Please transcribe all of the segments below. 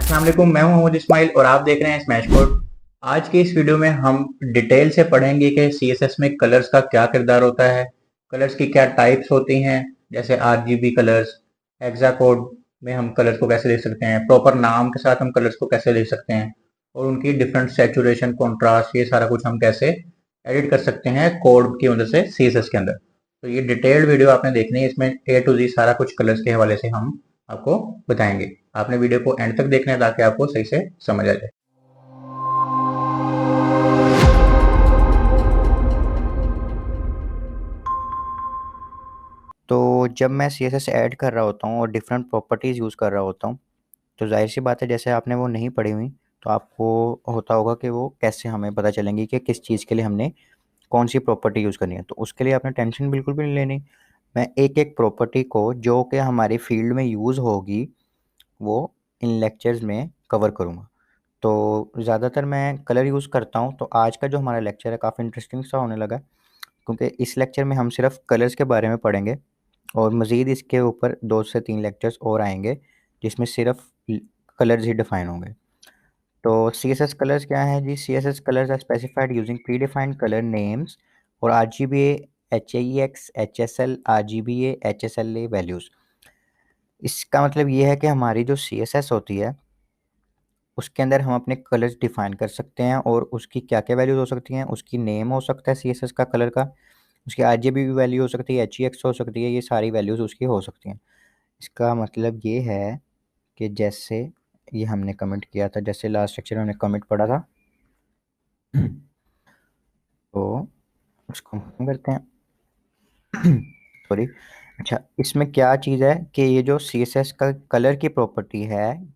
अस्सलाम वालेकुम, मैं हूं मोहम्मद इस्माइल और आप देख रहे हैं स्मैश कोड। आज की इस वीडियो में हम डिटेल से पढ़ेंगे कि सीएसएस में कलर्स का क्या किरदार होता है, कलर्स की क्या टाइप्स होती हैं, जैसे आरजीबी कलर्स, हेक्सा कोड में हम कलर्स को कैसे लिख सकते हैं, प्रॉपर नाम के साथ हम कलर्स को कैसे लिख सकते हैं और उनकी डिफरेंट सैचुरेशन, कॉन्ट्रास्ट, ये सारा कुछ हम कैसे एडिट कर सकते हैं कोड की मदद से सीएसएस के अंदर। तो ये डिटेल्ड वीडियो आपने देखनी है, इसमें ए टू जी सारा कुछ कलर्स के हवाले से हम आपको बताएंगे। आपने वीडियो को एंड तक देखना है ताकि आपको सही से समझ आ जाए। तो जब मैं CSS ऐड कर रहा होता हूँ और डिफरेंट प्रॉपर्टीज़ यूज़ कर रहा होता हूँ, तो ज़ाहिर सी बात है जैसे आपने वो नहीं पढ़ी हुई, तो आपको होता होगा कि वो कैसे हमें पता चलेंगी कि किस चीज़ के लिए हमने कौन सी प्रॉपर्टी यूज़ करनी है। तो उसके लिए आपने टेंशन बिल्कुल भी नहीं लेनी। मैं एक-एक प्रॉपर्टी को जो कि हमारी फ़ील्ड में यूज़ होगी, वो इन लेक्चर्स में कवर करूँगा। तो ज़्यादातर मैं कलर यूज़ करता हूँ, तो आज का जो हमारा लेक्चर है काफ़ी इंटरेस्टिंग सा होने लगा है, क्योंकि इस लेक्चर में हम सिर्फ़ कलर्स के बारे में पढ़ेंगे और मज़ीद इसके ऊपर 2 से 3 लेक्चर्स और आएँगे, जिसमें सिर्फ़ कलर्स ही डिफ़ाइन होंगे। तो सीएसएस कलर्स क्या हैं जी? CSS colors are specified using predefined color names और RGBA, HEX, HSL, RGBA, HSLA values. इसका मतलब ये है कि हमारी जो सीएसएस होती है, उसके अंदर हम अपने कलर्स डिफ़ाइन कर सकते हैं और उसकी क्या-क्या वैल्यूज़ हो सकती हैं, उसकी नेम हो सकता है सीएसएस का कलर का, उसकी आरजीबी भी वैल्यू हो सकती है, एचईएक्स हो सकती है, ये सारी वैल्यूज़ उसकी हो सकती हैं। इसका मतलब ये है कि जैसे ये हमने कमेंट किया था, जैसे लास्ट लेक्चर में हमने कमेंट पढ़ा था, तो उसको हम खत्म करते हैं। सॉरी। अच्छा, इसमें क्या चीज़ है कि ये जो सीएसएस का कलर की प्रॉपर्टी है,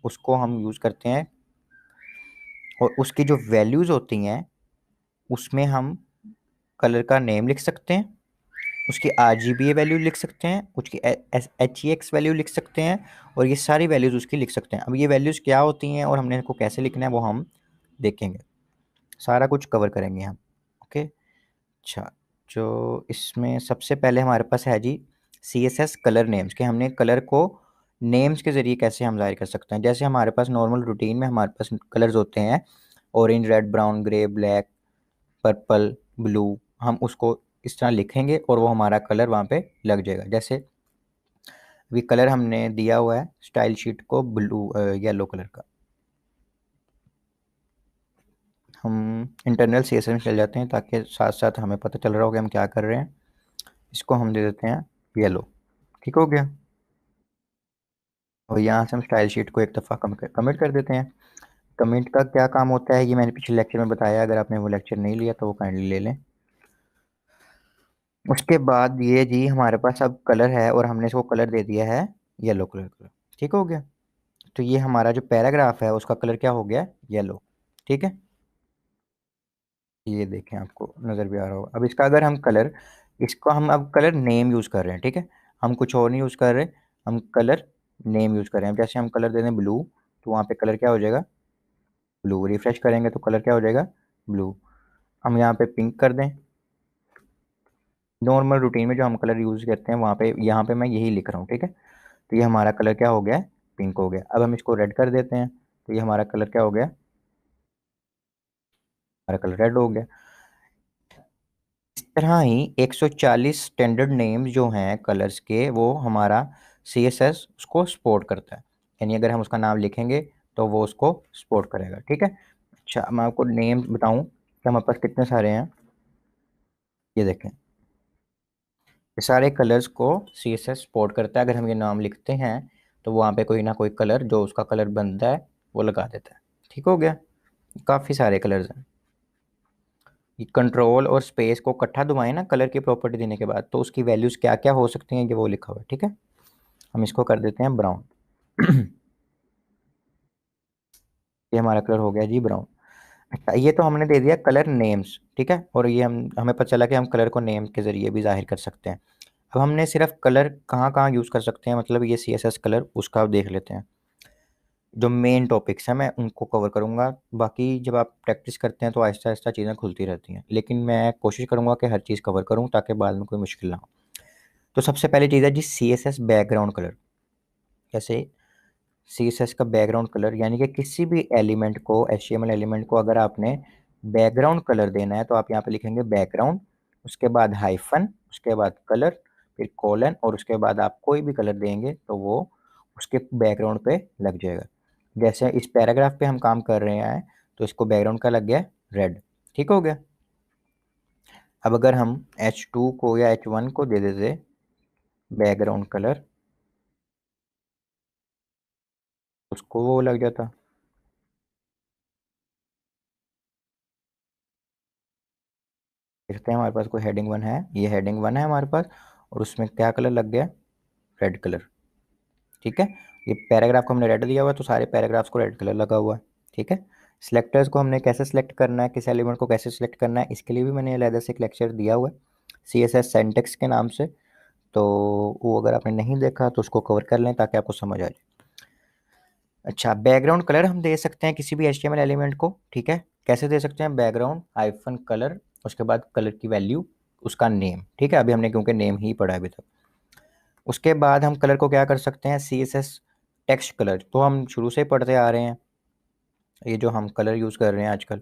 उसको हम यूज़ करते हैं और उसकी जो वैल्यूज़ होती हैं, उसमें हम कलर का नेम लिख सकते हैं, उसकी आरजीबी वैल्यू लिख सकते हैं, उसकी एचईएक्स वैल्यू लिख सकते हैं और ये सारी वैल्यूज़ उसकी लिख सकते हैं। अब ये वैल्यूज़ क्या होती हैं और हमने इनको कैसे लिखना है, वो हम देखेंगे। सारा कुछ कवर करेंगे हम। ओके। अच्छा, जो इसमें सबसे पहले हमारे पास है जी सीएसएस कलर नेम्स, कि हमने कलर को नेम्स के ज़रिए कैसे हम ज़ाहिर कर सकते हैं। जैसे हमारे पास नॉर्मल रूटीन में हमारे पास कलर्स होते हैं, orange, red, brown, grey, black, purple, blue, हम उसको इस तरह लिखेंगे और वो हमारा कलर वहाँ पे लग जाएगा। जैसे अभी कलर हमने दिया हुआ है स्टाइल शीट को ब्लू येलो कलर का। हम इंटरनल सीएसएस में चल जाते हैं ताकि साथ साथ हमें पता चल रहा हो कि हम क्या कर रहे हैं। इसको हम दे देते हैं येलो। ठीक हो गया। और यहाँ से हम स्टाइल शीट को एक दफ़ा कमिट कर देते हैं। कमिट का क्या काम होता है ये मैंने पिछले लेक्चर में बताया, अगर आपने वो लेक्चर नहीं लिया तो वो काइंडली ले लें। उसके बाद ये जी हमारे पास अब कलर है और हमने इसको कलर दे दिया है येलो कलर का। ठीक हो गया। तो ये हमारा जो पैराग्राफ है उसका कलर क्या हो गया? येलो। ठीक है। ये देखें, आपको नज़र भी आ रहा होगा। अब इसका अगर हम कलर, इसको हम अब कलर नेम यूज़ कर रहे हैं। ठीक है। हम कुछ और नहीं यूज़ कर रहे, हम कलर नेम यूज़ कर रहे हैं। अब जैसे हम कलर दे दें ब्लू, तो वहाँ पे कलर क्या हो जाएगा? ब्लू। रिफ्रेश करेंगे तो कलर क्या हो जाएगा? ब्लू। हम यहाँ पे पिंक कर दें। नॉर्मल रूटीन में जो हम कलर यूज़ करते हैं वहाँ पे, यहाँ पे मैं यही लिख रहा हूँ। ठीक है। तो ये हमारा कलर क्या हो गया? पिंक हो गया। अब हम इसको रेड कर देते हैं, तो ये हमारा कलर क्या हो गया? हमारा कलर रेड हो गया। इस तरह ही 140 स्टैंडर्ड नेम्स जो हैं कलर्स के, वो हमारा सीएसएस उसको सपोर्ट करता है। यानी अगर हम उसका नाम लिखेंगे तो वो उसको सपोर्ट करेगा। ठीक है। अच्छा, मैं आपको नेम बताऊं कि हमारे पास कितने सारे हैं। ये देखें, ये सारे कलर्स को सीएसएस सपोर्ट करता है। अगर हम ये नाम लिखते हैं तो वहाँ पे कोई ना कोई कलर जो उसका कलर बनता है वो लगा देता है। ठीक हो गया। काफ़ी सारे कलर्स हैं। कंट्रोल और स्पेस को इकट्ठा दबाएं ना कलर की प्रॉपर्टी देने के बाद, तो उसकी वैल्यूज़ क्या क्या हो सकती हैं ये वो लिखा हुआ है। ठीक है। हम इसको कर देते हैं ब्राउन। ये हमारा कलर हो गया जी ब्राउन। अच्छा, ये तो हमने दे दिया कलर नेम्स। ठीक है। और ये हमें पता चला कि हम कलर को नेम के ज़रिए भी जाहिर कर सकते हैं। अब हमने सिर्फ कलर कहाँ कहाँ यूज़ कर सकते हैं, मतलब ये सीएसएस कलर, उसका देख लेते हैं। जो मेन टॉपिक्स हैं मैं उनको कवर करूँगा, बाकी जब आप प्रैक्टिस करते हैं तो आहिस्ता आहिस्ता चीज़ें खुलती रहती हैं, लेकिन मैं कोशिश करूँगा कि हर चीज़ कवर करूँ ताकि बाद में कोई मुश्किल ना हो। तो सबसे पहली चीज़ है जी सीएसएस बैकग्राउंड कलर। जैसे CSS का बैकग्राउंड कलर, यानी कि किसी भी एलिमेंट को, HTML एलिमेंट को अगर आपने बैकग्राउंड कलर देना है तो आप यहाँ पे लिखेंगे बैकग्राउंड, उसके बाद हाइफन, उसके बाद कलर, फिर कॉलन, और उसके बाद आप कोई भी कलर देंगे तो वो उसके बैकग्राउंड पे लग जाएगा। जैसे इस पैराग्राफ पे हम काम कर रहे हैं तो इसको बैकग्राउंड का लग गया रेड। ठीक हो गया। अब अगर हम H2 को या H1 को दे देते बैकग्राउंड कलर, उसको वो लग जाता। देखते हैं हमारे पास कोई हेडिंग वन है, ये हेडिंग वन है हमारे पास, और उसमें क्या कलर लग गया, रेड कलर। ठीक है, ये पैराग्राफ को हमने रेड दिया हुआ है तो सारे पैराग्राफ्स को रेड कलर लगा हुआ है। ठीक है, सिलेक्टर्स को हमने कैसे सिलेक्ट करना है, किस एलिमेंट को कैसे सिलेक्ट करना है, इसके लिए भी मैंने अलग से एक लेक्चर दिया हुआ है CSS सिंटैक्स के नाम से, तो वो अगर आपने नहीं देखा तो उसको कवर कर लें ताकि आपको समझ आ जाए। अच्छा, बैकग्राउंड कलर हम दे सकते हैं किसी भी HTML एलिमेंट को। ठीक है, कैसे दे सकते हैं, बैकग्राउंड हाइफन कलर, उसके बाद कलर की वैल्यू, उसका नेम। ठीक है, अभी हमने क्योंकि नेम ही पढ़ा है अभी तक। उसके बाद हम कलर को क्या कर सकते हैं, CSS टेक्स्ट कलर तो हम शुरू से ही पढ़ते आ रहे हैं। ये जो हम कलर यूज़ कर रहे हैं आजकल,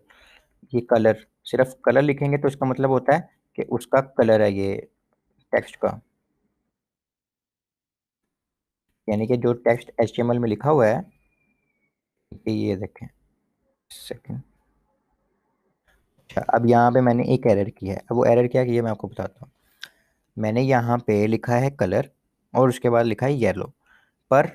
ये कलर, सिर्फ कलर लिखेंगे तो इसका मतलब होता है कि उसका कलर है ये टेक्स्ट का, यानी कि जो टेक्स्ट HTML में लिखा हुआ है, ये देखें सेकंड। अच्छा, अब यहाँ पे मैंने एक एरर की है। अब वो एरर क्या की है मैं आपको बताता हूँ। मैंने यहाँ पे लिखा है कलर और उसके बाद लिखा है येलो, पर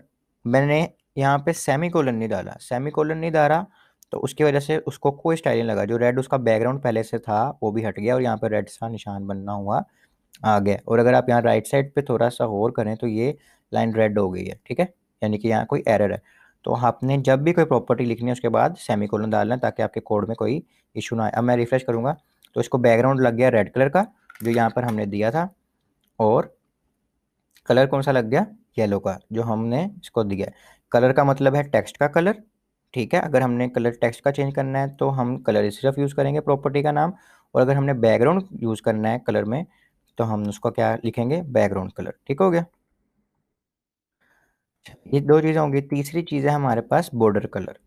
मैंने यहाँ पे सेमीकोलन नहीं डाला। सेमीकोलन नहीं डाला तो उसकी वजह से उसको कोई स्टाइल नहीं लगा। जो रेड उसका बैकग्राउंड पहले से था वो भी हट गया और यहाँ पे रेड सा निशान बनना हुआ आ गया। और अगर आप यहाँ राइट साइड पे थोड़ा सा और करें तो ये लाइन रेड हो गई है। ठीक है, यानी कि यहाँ कोई एरर है। तो आपने जब भी कोई प्रॉपर्टी लिखनी है उसके बाद सेमीकोलन डालना है ताकि आपके कोड में कोई इशू ना आए। अब मैं रिफ्रेश करूँगा तो इसको बैकग्राउंड लग गया रेड कलर का जो यहाँ पर हमने दिया था, और कलर कौन सा लग गया, येलो का, जो हमने इसको दिया है। कलर का मतलब है टेक्स्ट का कलर। ठीक है, अगर हमने कलर टेक्स्ट का चेंज करना है तो हम कलर सिर्फ यूज़ करेंगे प्रॉपर्टी का नाम, और अगर हमने बैकग्राउंड यूज़ करना है कलर में तो हम उसको क्या लिखेंगे, बैकग्राउंड कलर। ठीक हो गया। ये दो चीज़ें होंगी। तीसरी चीज़ है हमारे पास बॉर्डर कलर,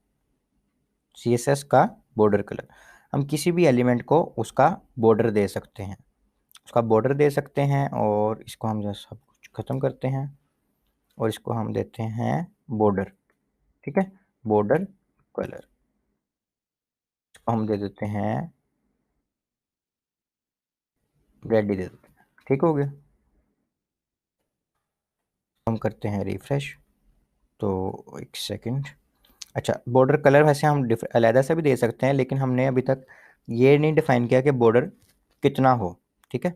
CSS का बॉर्डर कलर। हम किसी भी एलिमेंट को उसका बॉर्डर दे सकते हैं, उसका बॉर्डर दे सकते हैं, और इसको हम जो सब कुछ ख़त्म करते हैं और इसको हम देते हैं बॉर्डर। ठीक है, बॉर्डर कलर, इसको हम दे देते हैं रेड ही दे देते हैं। ठीक हो गया। हम करते हैं रिफ्रेश, तो एक सेकंड। अच्छा, बॉर्डर कलर वैसे हम अलहदा से भी दे सकते हैं, लेकिन हमने अभी तक ये नहीं डिफाइन किया कि बॉर्डर कितना हो। ठीक है,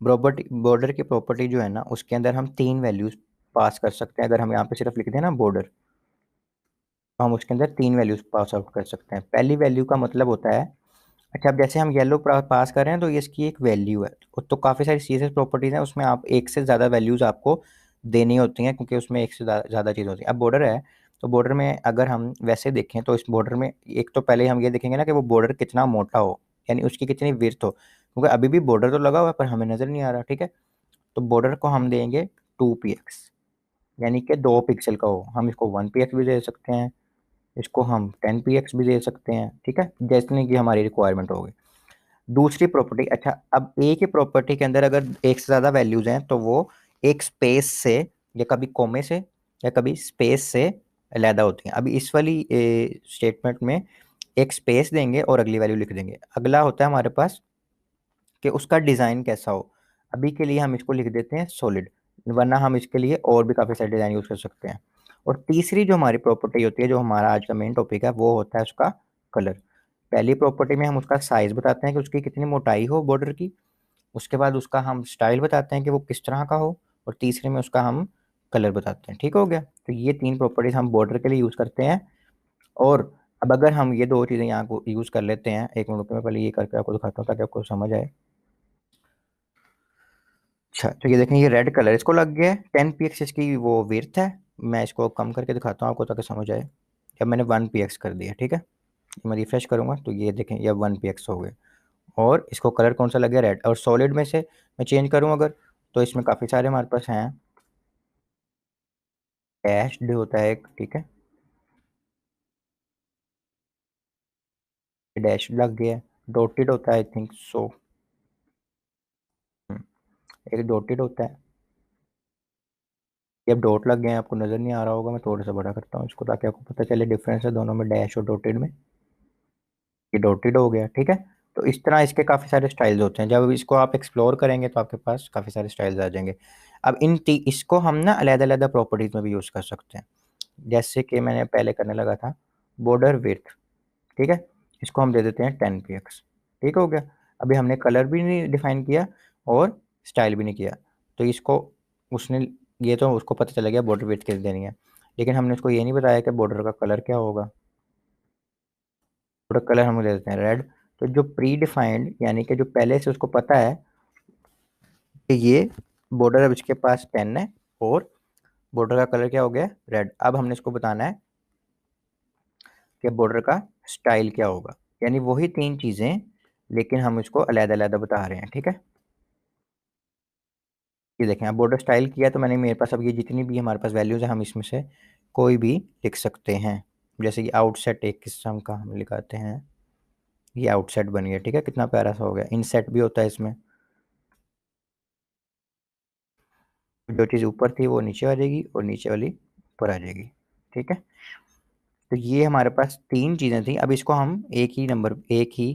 प्रॉपर्टी, बॉर्डर की प्रॉपर्टी जो है ना उसके अंदर हम 3 वैल्यूज पास कर सकते हैं। अगर हम यहाँ पे सिर्फ लिख दें ना बॉर्डर, तो हम उसके अंदर 3 वैल्यूज पास आउट कर सकते हैं। पहली वैल्यू का मतलब होता है, अच्छा अब जैसे हम येलो पास कर रहे हैं तो ये इसकी एक वैल्यू है। तो काफ़ी सारी CSS प्रॉपर्टीज़ हैं, उसमें आप एक से ज़्यादा वैल्यूज़ आपको देनी होती हैं क्योंकि उसमें एक से ज़्यादा चीज़ होती है। अब बॉर्डर है तो बॉर्डर में अगर हम वैसे देखें तो इस बॉर्डर में एक तो पहले हम ये देखेंगे ना कि वो बॉर्डर कितना मोटा हो, यानी उसकी कितनी विड्थ हो, क्योंकि अभी भी बॉर्डर तो लगा हुआ है पर हमें नज़र नहीं आ रहा। ठीक है, तो बॉर्डर को हम देंगे 2px, यानी कि 2 पिक्सल का हो। हम इसको 1px भी दे सकते हैं, इसको हम 10px भी दे सकते हैं। ठीक है, जैसे कि हमारी रिक्वायरमेंट होगी। दूसरी प्रॉपर्टी, अच्छा अब एक ही प्रॉपर्टी के अंदर अगर एक से ज़्यादा वैल्यूज हैं तो वो एक स्पेस से या कभी कोमे से या कभी स्पेस से अलहदा होती हैं। अभी इस वाली स्टेटमेंट में एक स्पेस देंगे और अगली वैल्यू लिख देंगे। अगला होता है हमारे पास कि उसका डिज़ाइन कैसा हो। अभी के लिए हम इसको लिख देते हैं सॉलिड, वरना हम इसके लिए और भी काफ़ी सारे डिज़ाइन यूज़ कर सकते हैं। और तीसरी जो हमारी प्रॉपर्टी होती है, जो हमारा आज का मेन टॉपिक है, वो होता है उसका कलर। पहली प्रॉपर्टी में हम उसका साइज़ बताते हैं कि उसकी कितनी मोटाई हो बॉर्डर की, उसके बाद उसका हम स्टाइल बताते हैं कि वो किस तरह का हो, और तीसरे में उसका हम कलर बताते हैं। ठीक हो गया, तो ये 3 प्रॉपर्टीज हम बॉर्डर के लिए यूज़ करते हैं। और अब अगर हम ये 2 चीज़ें यहाँ को यूज़ कर लेते हैं, एक मिनट में पहले ये करके आपको दिखाता हूँ ताकि आपको समझ आए। अच्छा, तो ये देखें, ये रेड कलर इसको लग गया है, 10px इसकी वो विड्थ है। मैं इसको कम करके दिखाता हूँ आपको ताकि समझ आए। जब मैंने 1px कर दिया, ठीक है, मैं रिफ्रेश करूँगा तो ये देखें ये 1px हो गया, और इसको कलर कौन सा लग गया, रेड। और सॉलिड में से मैं चेंज करूँ अगर, तो इसमें काफ़ी सारे हमारे पास हैं। डैश्ड होता है एक, ठीक है, डैश लग गया। डॉटेड होता है आई थिंक सो, एक डॉटेड होता है। ये अब डॉट लग गए हैं, आपको नजर नहीं आ रहा होगा, मैं थोड़ा सा बड़ा करता हूँ इसको ताकि आपको पता चले डिफरेंस है दोनों में, डैश और डॉटेड में। ये डॉटेड हो गया, ठीक है। तो इस तरह इसके काफ़ी सारे स्टाइल्स होते हैं, जब इसको आप एक्सप्लोर करेंगे तो आपके पास काफ़ी सारे स्टाइल्स आ जाएंगे। अब इसको हम ना अलग-अलग प्रॉपर्टीज में भी यूज़ कर सकते हैं। जैसे कि मैंने पहले करने लगा था, बॉर्डर विड्थ, ठीक है, इसको हम दे देते हैं 10 px, ठीक हो गया। अभी हमने कलर भी नहीं डिफाइन किया और स्टाइल भी नहीं किया, तो इसको उसने, ये तो उसको पता चला गया बॉर्डर विड्थ कैसे देनी है, लेकिन हमने उसको ये नहीं बताया कि बॉर्डर का कलर क्या होगा। बॉर्डर कलर हम दे देते हैं रेड। तो जो प्री डिफाइंड यानी कि जो पहले से उसको पता है कि ये बॉर्डर अब इसके पास 10 है और बॉर्डर का कलर क्या हो गया, रेड। अब हमने इसको बताना है कि बॉर्डर का स्टाइल क्या होगा, यानी वही तीन चीज़ें लेकिन हम इसको अलग-अलग बता रहे हैं, ठीक है। ये देखें, अब बॉर्डर स्टाइल किया तो मैंने, मेरे पास अब ये जितनी भी हमारे पास वैल्यूज़ हैं हम इसमें से कोई भी लिख सकते हैं। जैसे कि आउटसेट एक किस्म का हम लिखाते हैं, ये आउटसेट बन गया, ठीक है, कितना प्यारा सा हो गया। इनसेट भी होता है इसमें, जो चीज़ ऊपर थी वो नीचे आ जाएगी और नीचे वाली ऊपर आ जाएगी, ठीक है। तो ये हमारे पास तीन चीज़ें थी। अब इसको हम एक ही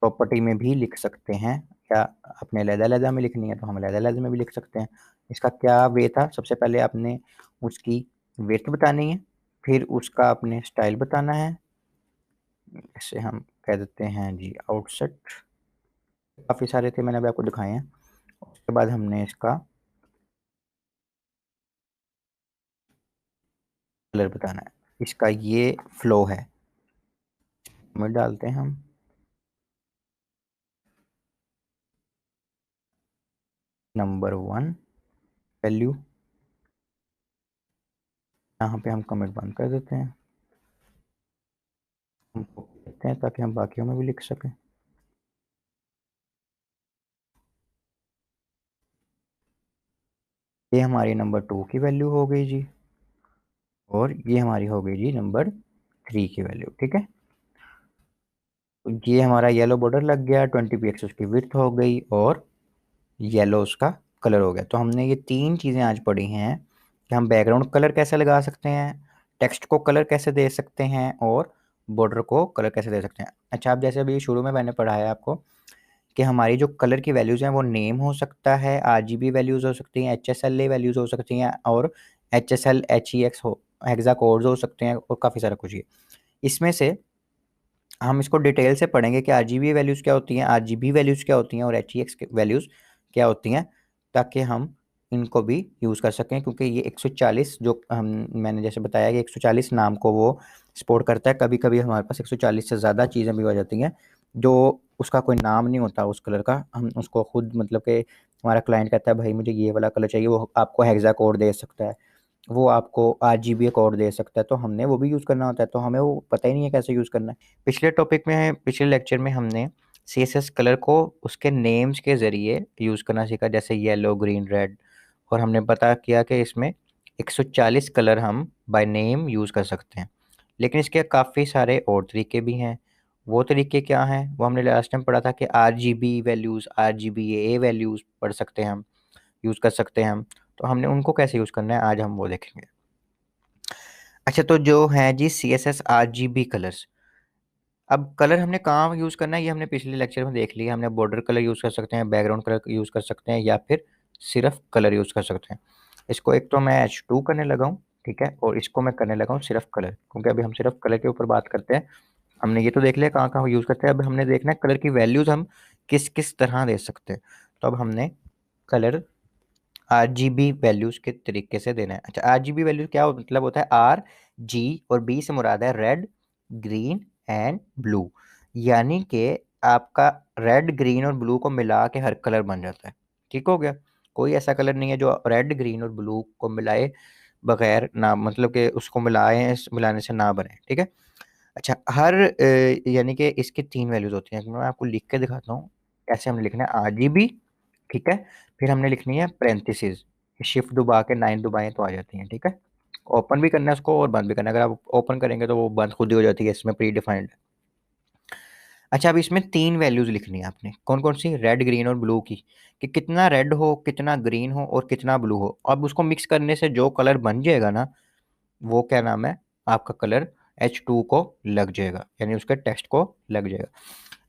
प्रॉपर्टी में भी लिख सकते हैं, या अपने अलग-अलग में लिखनी है तो हम अलग-अलग में भी लिख सकते हैं। इसका क्या वे था, सबसे पहले आपने उसकी विड्थ बतानी है, फिर उसका आपने स्टाइल बताना है, इसे हम कह देते हैं जी आउटसेट। काफ़ी सारे थे, मैंने अभी आपको दिखाए हैं। उसके बाद हमने इसका कलर बताना है, इसका ये फ्लो है, में डालते हैं हम नंबर 1 वैल्यू, यहाँ पे हम कमेंट बंद कर देते हैं, हम कहते हैं ताकि हम बाकियों में भी लिख सकें। ये हमारी नंबर 2 की वैल्यू हो गई जी, और ये हमारी हो गई जी नंबर 3 की वैल्यू, ठीक है। तो ये हमारा येलो बॉर्डर लग गया, 20 px उसकी विड्थ हो गई और येलो उसका कलर हो गया। तो हमने ये तीन चीज़ें आज पढ़ी हैं कि हम बैकग्राउंड कलर कैसे लगा सकते हैं, टेक्स्ट को कलर कैसे दे सकते हैं और बॉर्डर को कलर कैसे दे सकते हैं। अच्छा, अब जैसे अभी शुरू में मैंने पढ़ाया आपको कि हमारी जो कलर की वैल्यूज़ हैं वो नेम हो सकता है, आरजीबी वैल्यूज़ हो सकती हैं, एचएसएलए वैल्यूज़ हो सकती हैं, और एचएसएल एचईएक्स हो, हेक्सा कोड्स हो सकते हैं, और काफ़ी सारा कुछ। ये इसमें से हम इसको डिटेल से पढ़ेंगे कि आरजीबी वैल्यूज़ क्या होती हैं, आरजीबी वैल्यूज़ क्या होती हैं और एचईएक्स वैल्यूज़ क्या होती हैं, ताकि हम इनको भी यूज़ कर सकें। क्योंकि ये 140 जो हम, मैंने जैसे बताया कि 140 नाम को वो सपोर्ट करता है। कभी कभी हमारे पास 140 से ज़्यादा चीज़ें भी हो जाती हैं जो उसका कोई नाम नहीं होता उस कलर का, हम उसको खुद, मतलब कि हमारा क्लाइंट कहता है भाई मुझे ये वाला कलर चाहिए, वो आपको हेक्सा कोड दे सकता है, वो आपको आरजीबी कोड दे सकता है, तो हमने वो भी यूज़ करना होता है, तो हमें वो पता ही नहीं है कैसे यूज़ करना है। पिछले लेक्चर में हमने सीएसएस कलर को उसके नेम्स के ज़रिए यूज़ करना सीखा, जैसे येलो, ग्रीन, रेड, और हमने पता किया कि इसमें 140 कलर हम बाय नेम यूज़ कर सकते हैं। लेकिन इसके काफ़ी सारे और तरीके भी हैं। वो तरीके क्या हैं, वो हमने लास्ट टाइम पढ़ा था कि आरजीबी वैल्यूज़, आरजीबीए वैल्यूज़ पढ़ सकते हैं हम, यूज़ कर सकते हैं हम। तो हमने उनको कैसे यूज़ करना है आज हम वो देखेंगे। अच्छा, तो जो है जी सीएसएस आरजीबी कलर्स, अब कलर हमने कहाँ यूज़ करना है ये हमने पिछले लेक्चर में देख लिया। हमने बॉर्डर कलर यूज़ कर सकते हैं, बैकग्राउंड कलर यूज़ कर सकते हैं, या फिर सिर्फ कलर यूज़ कर सकते हैं। इसको एक तो मैं H2 करने लगा हूँ, ठीक है, और इसको मैं करने लगा हूँ सिर्फ कलर, क्योंकि अभी हम सिर्फ कलर के ऊपर बात करते हैं। हमने ये तो देख लिया कहाँ कहाँ यूज़ करते हैं, अब हमने देखना है कलर की वैल्यूज़ हम किस किस तरह दे सकते हैं। तो अब हमने कलर आरजीबी वैल्यूज़ के तरीके से देना है। अच्छा, आरजीबी वैल्यूज़ क्या मतलब होता है, आर जी और बी से मुराद है रेड, ग्रीन एंड ब्लू, यानी कि आपका रेड, ग्रीन और ब्लू को मिला के हर कलर बन जाता है, ठीक हो गया। कोई ऐसा कलर नहीं है जो रेड, ग्रीन और ब्लू को मिलाए बगैर ना, मतलब कि उसको मिलाने से ना बने, ठीक है। अच्छा, यानी कि इसकी तीन वैल्यूज होती हैं, मैं आपको लिख के दिखाता हूँ कैसे हमने लिखना है। आरजीबी, ठीक है, फिर हमने लिखनी है पैरेंथेसिस, शिफ्ट दबा के 9 दबाएं तो आ जाती हैं, ठीक है। ओपन भी करना है उसको और बंद भी करना है। अगर आप ओपन करेंगे तो वो बंद खुद ही हो जाती है, इसमें प्री डिफाइंड। अच्छा, अब इसमें 3 वैल्यूज़ लिखनी है आपने। कौन-कौन सी? रेड, ग्रीन और ब्लू की, कि कितना रेड हो, कितना ग्रीन हो और कितना ब्लू हो। अब उसको मिक्स करने से जो कलर बन जाएगा ना, वो क्या नाम है, आपका कलर H2 को लग जाएगा, यानी उसके टेक्स्ट को लग जाएगा।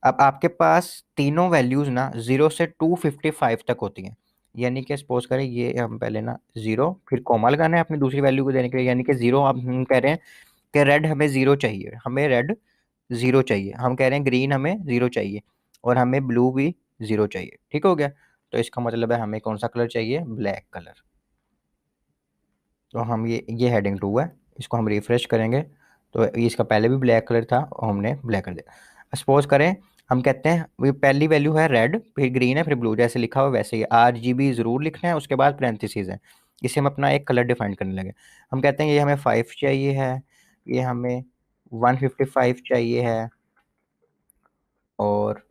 अब आपके पास तीनों वैल्यूज़ ना 0 से 255 तक होती हैं। यानी कि सपोज़ करें ये हम पहले ना 0 फिर कॉमा लगाना है अपनी दूसरी वैल्यू को देने के लिए, यानी कि 0 अब हम कह रहे हैं कि रेड हमें 0 चाहिए, हमें रेड 0 चाहिए। हम कह रहे हैं ग्रीन हमें 0 चाहिए और हमें ब्लू भी 0 चाहिए। ठीक हो गया? तो इसका मतलब है हमें कौन-सा कलर चाहिए? Black colour. तो हम ये हेडिंग 2 है, इसको हम रिफ्रेश करेंगे तो इसका पहले भी ब्लैक कलर था और हमने ब्लैक कर दिया। सपोज करें हम कहते हैं ये पहली वैल्यू है रेड, फिर ग्रीन है, फिर ब्लू, जैसे लिखा हुआ वैसे ही RGB ज़रूर लिखना है, उसके बाद पैरेंथेसिस है। इसे हम अपना एक कलर डिफाइन करने लगे। हम कहते हैं ये हमें 5 चाहिए है, ये हमें 155 चाहिए है और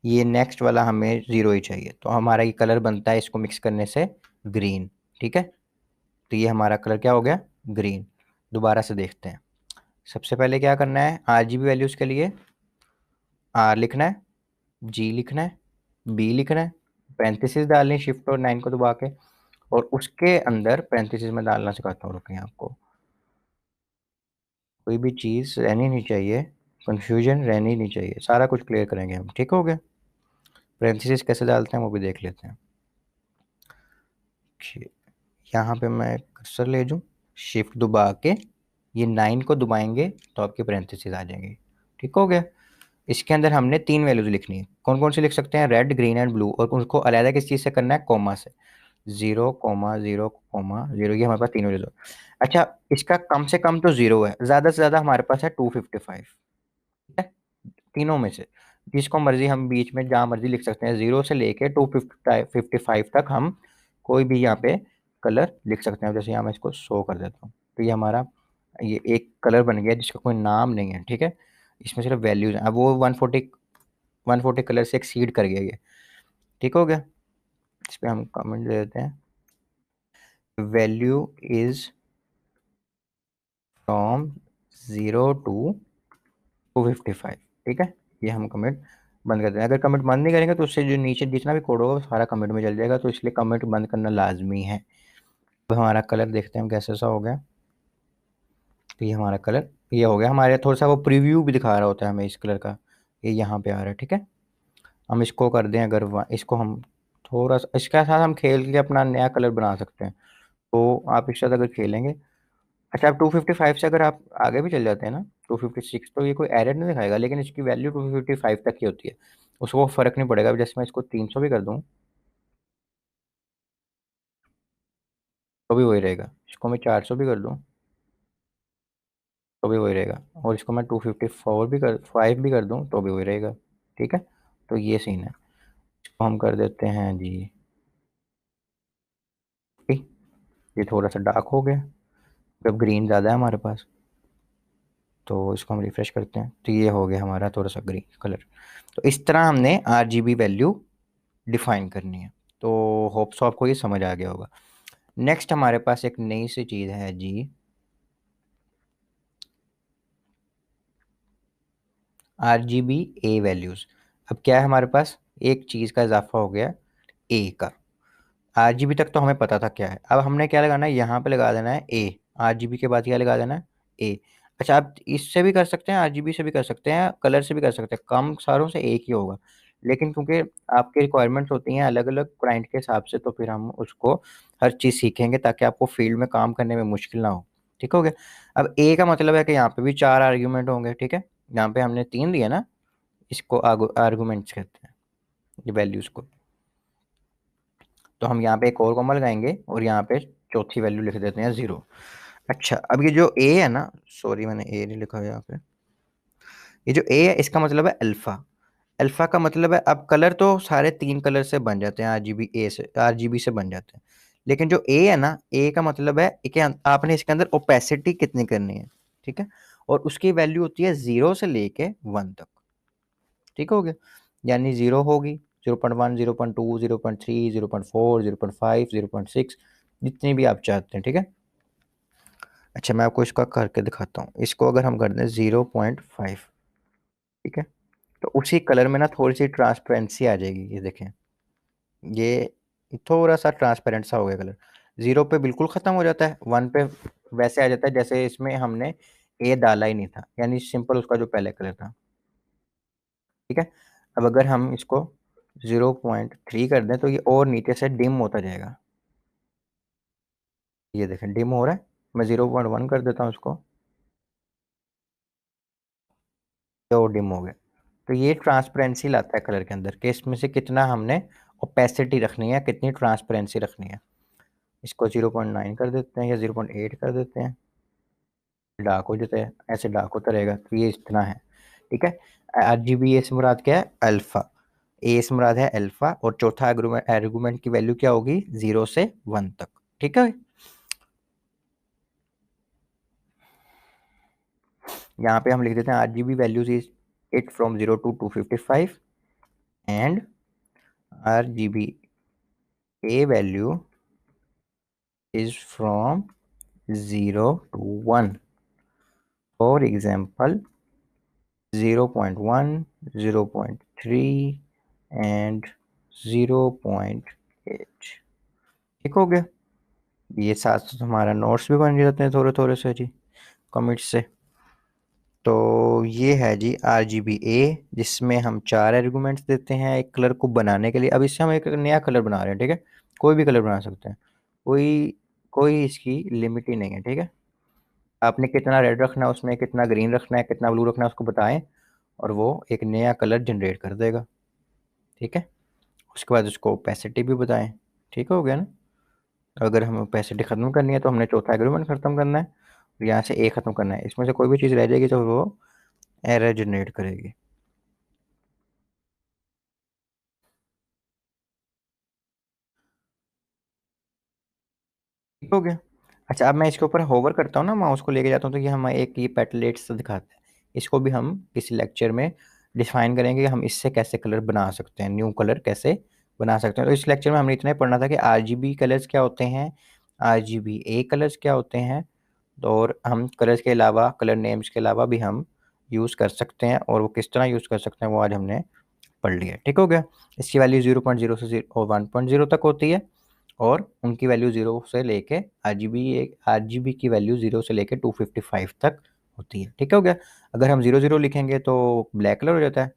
ये नेक्स्ट वाला हमें 0 ही चाहिए। तो हमारा ये कलर बनता है इसको मिक्स करने से ग्रीन। ठीक है? तो ये हमारा कलर क्या हो गया? ग्रीन। दोबारा से देखते हैं। सबसे पहले क्या करना है? RGB वैल्यूज़ के लिए R लिखना है, G लिखना है, B लिखना है, पैरेंथेसिस डालनी है शिफ्ट और 9 को दबा के, और उसके अंदर पैरेंथेसिस में डालना सिखाता हूँ, रुकिए आपको। कोई भी चीज़ रहनी नहीं चाहिए, कन्फ्यूजन रहनी नहीं चाहिए, सारा कुछ क्लियर करेंगे हम। ठीक हो गया? पैरेंथेसिस कैसे डालते हैं वो भी देख लेते हैं। यहाँ पे मैं कर्सर ले जाऊँ, शिफ्ट दबा के ये 9 को दबाएंगे तो आपकी पैरेंथेसिस आ जाएंगी। ठीक हो गया? इसके अंदर हमने 3 वैल्यूज लिखनी है। कौन कौन सी लिख सकते हैं? रेड, ग्रीन एंड ब्लू, और उसको अलग किस चीज़ से करना है? कॉमा से। 0, 0, 0, ये हमारे पास 3 वैल्यूज। अच्छा, इसका कम से कम तो 0 है, ज़्यादा से ज़्यादा हमारे पास है 255। ठीक है? तीनों में से जिसको मर्जी हम बीच में जहाँ मर्जी लिख सकते हैं, 0 से लेके 255 तक हम कोई भी यहाँ पे कलर लिख सकते हैं। जैसे यहाँ मैं इसको शो कर देता हूँ तो ये हमारा ये एक कलर बन गया जिसका कोई नाम नहीं है। ठीक है? इसमें सिर्फ वैल्यूज हैं। अब वो 140 कलर से एक्सीड कर गया ये। ठीक हो गया? इस पर हम कमेंट दे देते हैं, वैल्यू इज फ्रॉम 0 टू 255। ठीक है? ये हम कमेंट बंद कर दें। अगर कमेंट बंद नहीं करेंगे तो उससे जो नीचे जितना भी कोड होगा वो सारा कमेंट में चल जाएगा, तो इसलिए कमेंट बंद करना लाजमी है। तो हमारा कलर देखते हैं हम कैसे सा हो गया। तो ये हमारा कलर ये हो गया। हमारे थोड़ा सा वो प्रीव्यू भी दिखा रहा होता है हमें इस कलर का, ये यहाँ पे आ रहा है। ठीक है? हम इसको कर दें, अगर इसको हम थोड़ा सा इसके साथ हम खेल के अपना नया कलर बना सकते हैं। तो आप इसके साथ अगर खेलेंगे, अच्छा आप 255 से अगर आप आगे भी चल जाते हैं ना 256, तो ये कोई एरर नहीं दिखाएगा, लेकिन इसकी वैल्यू 255 तक की होती है, उसको फ़र्क नहीं पड़ेगा। जैसे मैं इसको 300 भी कर दूँ तो भी वही रहेगा, इसको मैं 400 भी कर दूँ तो भी वही रहेगा, और इसको मैं 254 भी कर 5 भी कर दूँ तो भी वही रहेगा। ठीक है? तो ये सीन है। इसको हम कर देते हैं जी, ये थोड़ा सा डार्क हो गया, जब ग्रीन ज़्यादा है हमारे पास। तो इसको हम रिफ्रेश करते हैं तो ये हो गया हमारा थोड़ा सा ग्रीन कलर। तो इस तरह हमने RGB वैल्यू डिफाइन करनी है। तो होप सो आपको ये समझ आ गया होगा। नेक्स्ट हमारे पास एक नई सी चीज़ है जी, RGB A वैल्यूज़। अब क्या है हमारे पास? एक चीज़ का इजाफा हो गया A का। RGB तक तो हमें पता था क्या है, अब हमने क्या लगाना है? यहाँ पे लगा देना है A। RGB के बाद क्या लगा देना है? A। अच्छा, आप इससे भी कर सकते हैं, RGB से भी कर सकते हैं, कलर से भी कर सकते हैं, कम सारों से एक ही होगा। लेकिन क्योंकि आपकी रिक्वायरमेंट्स होती हैं अलग अलग क्लाइंट के हिसाब से, तो फिर हम उसको हर चीज़ सीखेंगे ताकि आपको फील्ड में काम करने में मुश्किल ना हो। ठीक हो गया? अब A का मतलब है कि यहाँ पे भी 4 आर्ग्यूमेंट होंगे। ठीक है? यहाँ पे हमने 3 दिया ना, इसको आर्गूमेंट्स कहते हैं, ये वैल्यूज़ को। तो हम यहाँ पे एक और कॉमा लगाएंगे और यहाँ पे चौथी वैल्यू लिख देते हैं 0। अच्छा, अब ये जो ए है ना, सॉरी मैंने ए नहीं लिखा है यहाँ पे, ये जो ए है इसका मतलब है अल्फा। अल्फा का मतलब है, अब कलर तो सारे 3 कलर से बन जाते हैं, RGB से बन जाते हैं, लेकिन जो ए है ना, ए का मतलब है कि आपने इसके अंदर ओपेसिटी कितनी करनी है। ठीक है? और उसकी वैल्यू होती है 0 से लेके 1 तक। ठीक हो गया? यानी 0 होगी, 0.1, 0.2, 0.3, 0.4, 0.5, 0.6, जितनी भी आप चाहते हैं। ठीक है? अच्छा, मैं आपको इसका करके दिखाता हूँ। इसको अगर हम कर दें 0.5, ठीक है, तो उसी कलर में ना थोड़ी सी ट्रांसपेरेंसी आ जाएगी। ये देखें, ये थोड़ा सा ट्रांसपेरेंट सा हो गया कलर। 0 पे बिल्कुल ख़त्म हो जाता है, 1 पे वैसे आ जाता है जैसे इसमें हमने ए डाला ही नहीं था, यानी सिंपल उसका जो पहले कलर था। ठीक है, अब अगर हम इसको 0.3 कर दें तो ये और नीचे से डिम होता जाएगा। ये देखें डिम हो रहा है। मैं 0.1 कर देता हूँ इसको, तो डिम हो गया। तो ये ट्रांसपेरेंसी लाता है कलर के अंदर कि इसमें से कितना हमने ओपेसिटी रखनी है, कितनी ट्रांसपेरेंसी रखनी है। इसको 0.9 कर देते हैं या 0.8 कर देते हैं, डार्क हो जाता है, ऐसे डार्क होता रहेगा। तो ये इतना है, ठीक है। RGB ए से मुराद क्या है? अल्फा। ए से मुराद है अल्फा, और चौथा आर्गुमेंट की वैल्यू क्या होगी? 0 से 1 तक, ठीक है। यहाँ पे हम लिख देते हैं RGB values is it from 0 to 255 and RGB A value is from 0 to 1. For example, 0.1, 0.3 and 0.8। ठीक हो गया। ये साथ साथ हमारा नोट्स भी बन जाते हैं थोड़े थोड़े से जी, कमिट से। तो ये है जी RGB A, जिसमें हम 4 आर्गुमेंट्स देते हैं एक कलर को बनाने के लिए। अब इससे हम एक नया कलर बना रहे हैं, ठीक है। कोई भी कलर बना सकते हैं, कोई कोई इसकी लिमिट ही नहीं है, ठीक है। आपने कितना रेड रखना है उसमें, कितना ग्रीन रखना है, कितना ब्लू रखना है, उसको बताएं और वो एक नया कलर जनरेट कर देगा, ठीक है। उसके बाद उसको ओपेसिटी भी बताएं। ठीक हो गया ना। अगर हमें ओपेसिटी ख़त्म करनी है तो हमने चौथा एग्रीमेंट ख़त्म करना है, और यहाँ से ए ख़त्म करना है। इसमें से कोई भी चीज़ रह जाएगी तो वो एरर जनरेट करेगी। ठीक हो गया। अच्छा, अब मैं इसके ऊपर होवर करता हूँ ना, माउस को लेके जाता हूँ, तो ये हमें एक ये पेटलेट्स दिखाता है। इसको भी हम किसी लेक्चर में डिफाइन करेंगे कि हम इससे कैसे कलर बना सकते हैं, न्यू कलर कैसे बना सकते हैं। तो इस लेक्चर में हमने इतना ही पढ़ना था कि RGB कलर्स क्या होते हैं, RGBA कलर्स क्या होते हैं, और हम कलर्स के अलावा, कलर नेम्स के अलावा भी हम यूज़ कर सकते हैं, और वो किस तरह यूज़ कर सकते हैं वो आज हमने पढ़ लिया। ठीक हो गया। इसकी वैल्यू 0.0 से 1.0 तक होती है, और उनकी वैल्यू 0 से लेके RGB की वैल्यू 0 से लेके 255 तक होती है। ठीक हो गया। अगर हम 0 0 लिखेंगे तो ब्लैक कलर हो जाता है,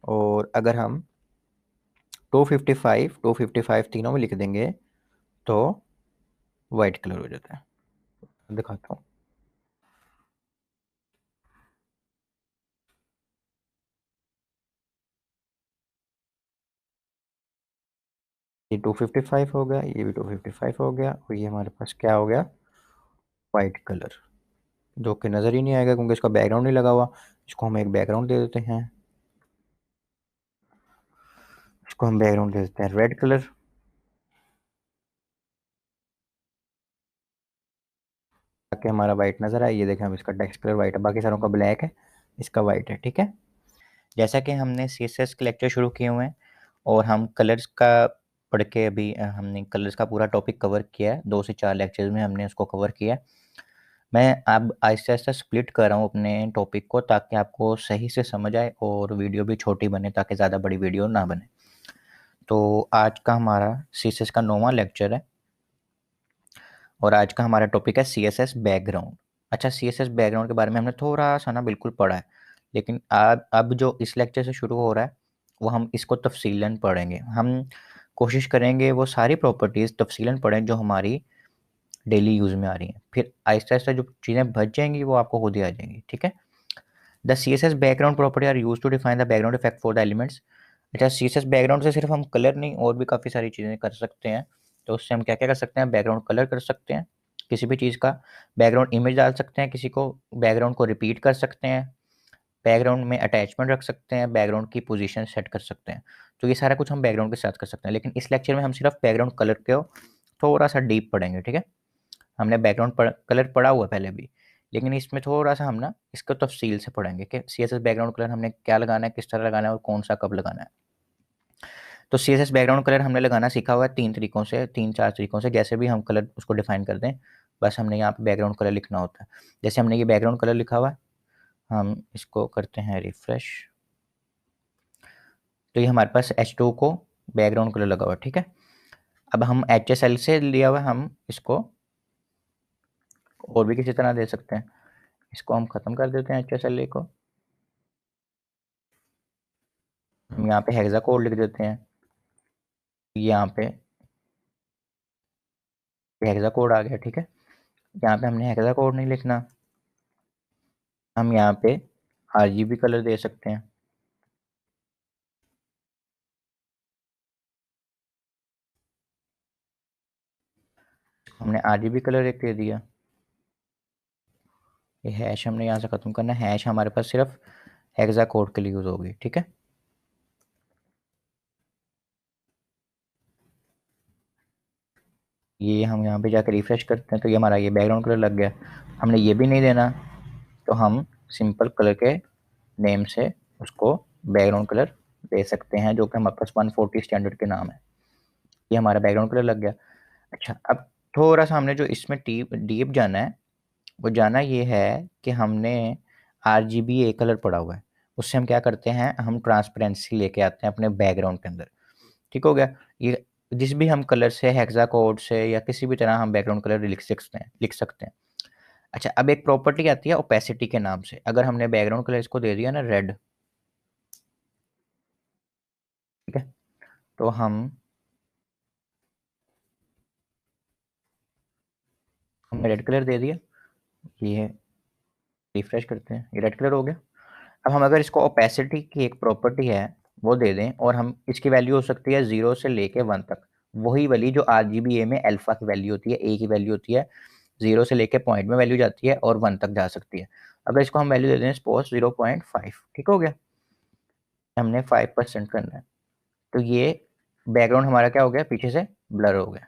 और अगर हम 255 तीनों में लिख देंगे तो वाइट कलर हो जाता है। दिखाता हूँ। ये 255 हो गया, ये भी 255 हो गया, और ये हमारे पास क्या हो गया? वाइट कलर, जो कि नज़र ही नहीं आएगा क्योंकि इसका बैकग्राउंड नहीं लगा हुआ। इसको हम एक बैकग्राउंड दे देते हैं, इसको हम बैकग्राउंड दे देते हैं रेड कलर, ताकि हमारा वाइट नज़र आए। ये देखें, हम इसका टेक्स्ट कलर वाइट है, बाकी सारों का ब्लैक है, इसका वाइट है, ठीक है। जैसा कि हमने CSS के लेक्चर शुरू किए हुए हैं, और हम कलर्स का पढ़ के अभी हमने कलर्स का पूरा टॉपिक कवर किया है। 2 से 4 लेक्चर्स में हमने उसको कवर किया है। मैं अब आहिस्ता आहिस्ता स्प्लिट कर रहा हूँ अपने टॉपिक को, ताकि आपको सही से समझ आए और वीडियो भी छोटी बने, ताकि ज़्यादा बड़ी वीडियो ना बने। तो आज का हमारा CSS का 9वां लेक्चर है, और आज का हमारा टॉपिक है CSS बैकग्राउंड। अच्छा, CSS बैकग्राउंड के बारे में हमने थोड़ा सा ना बिल्कुल पढ़ा है, लेकिन अब जो इस लेक्चर से शुरू हो रहा है वो हम इसको तफसीलन पढ़ेंगे। हम कोशिश करेंगे वो सारी प्रॉपर्टीज़ तफसीलन पढ़ें जो हमारी डेली यूज़ में आ रही हैं। फिर आहिस्ता आहिस्ता जो चीज़ें बच जाएंगी वो आपको खुद ही आ जाएंगी, ठीक है। The CSS background property are use to define the background effect for the elements. अच्छा, CSS बैकग्राउंड से सिर्फ हम कलर नहीं, और भी काफ़ी सारी चीज़ें कर सकते हैं। तो उससे हम क्या क्या कर सकते हैं? बैकग्राउंड कलर कर सकते हैं किसी भी चीज़ का, बैकग्राउंड इमेज डाल सकते हैं किसी को, बैकग्राउंड को रिपीट कर सकते हैं, बैकग्राउंड में अटैचमेंट रख सकते हैं, बैकग्राउंड की पोजीशन सेट कर सकते हैं। तो ये सारा कुछ हम बैकग्राउंड के साथ कर सकते हैं, लेकिन इस लेक्चर में हम सिर्फ बैकग्राउंड कलर को थोड़ा सा डीप पढ़ेंगे, ठीक है। हमने बैकग्राउंड कलर पढ़ा हुआ पहले भी, लेकिन इसमें थोड़ा सा हम ना इसको तफसील से पढ़ेंगे कि CSS बैकग्राउंड कलर हमने क्या लगाना है, किस तरह लगाना है, और कौन सा कब लगाना है। तो CSS बैकग्राउंड कलर हमने लगाना सीखा हुआ है 3 तरीकों से, 3 4 तरीकों से, जैसे भी हम कलर उसको डिफाइन कर दें बस हमने यहाँ पे बैकग्राउंड कलर लिखना होता है। जैसे हमने ये बैकग्राउंड कलर लिखा हुआ है, हम इसको करते हैं रिफ्रेश, तो ये हमारे पास H2 को बैकग्राउंड कलर लगा हुआ है। ठीक है, अब हम HSL से लिया हुआ, हम इसको और भी किसी तरह दे सकते हैं। इसको हम ख़त्म कर देते हैं HSL को, हम यहाँ पे हेक्सा कोड लिख देते हैं। यहाँ पे हेक्सा कोड आ गया। ठीक है, यहाँ पे हमने हेक्सा कोड नहीं लिखना, हम यहाँ पे RGB कलर दे सकते हैं। हमने RGB कलर एक दे दिया। ये हैश हमने यहाँ से ख़त्म करना है, हैश हमारे पास सिर्फ हेक्सा कोड के लिए यूज़ होगी। ठीक है, ये हम यहाँ पे जाकर रिफ्रेश करते हैं तो ये हमारा ये बैकग्राउंड कलर लग गया। हमने ये भी नहीं देना, तो हम सिंपल कलर के नेम से उसको बैकग्राउंड कलर दे सकते हैं, जो कि हमारे पास 140 स्टैंडर्ड के नाम है। ये हमारा बैकग्राउंड कलर लग गया। अच्छा, अब थोड़ा सा हमने जो इसमें डीप जाना है, वो जाना ये है कि हमने RGB ए कलर पड़ा हुआ है, उससे हम क्या करते हैं, हम ट्रांसपेरेंसी लेके आते हैं अपने बैकग्राउंड के अंदर। ठीक हो गया, ये जिस भी हम कलर से, हेक्सा कोड से या किसी भी तरह हम बैकग्राउंड कलर लिख सकते हैं। अच्छा, अब एक प्रॉपर्टी आती है ओपेसिटी के नाम से। अगर हमने बैकग्राउंड कलर इसको दे दिया ना रेड, ठीक है, तो हमने रेड कलर दे दिया, ये रिफ्रेश करते हैं, ये रेड कलर हो गया। अब हम अगर इसको ओपेसिटी की एक प्रॉपर्टी है वो दे दें, और हम इसकी वैल्यू हो सकती है 0 से लेके 1 तक, वही वाली जो RGBA में अल्फा की वैल्यू होती है, ए की वैल्यू होती है, 0 से लेके पॉइंट में वैल्यू जाती है और 1 तक जा सकती है। अगर इसको हम वैल्यू दे दें सपोज 0.5, ठीक हो गया, हमने 5% करना है, तो ये बैकग्राउंड हमारा क्या हो गया, पीछे से ब्लर हो गया।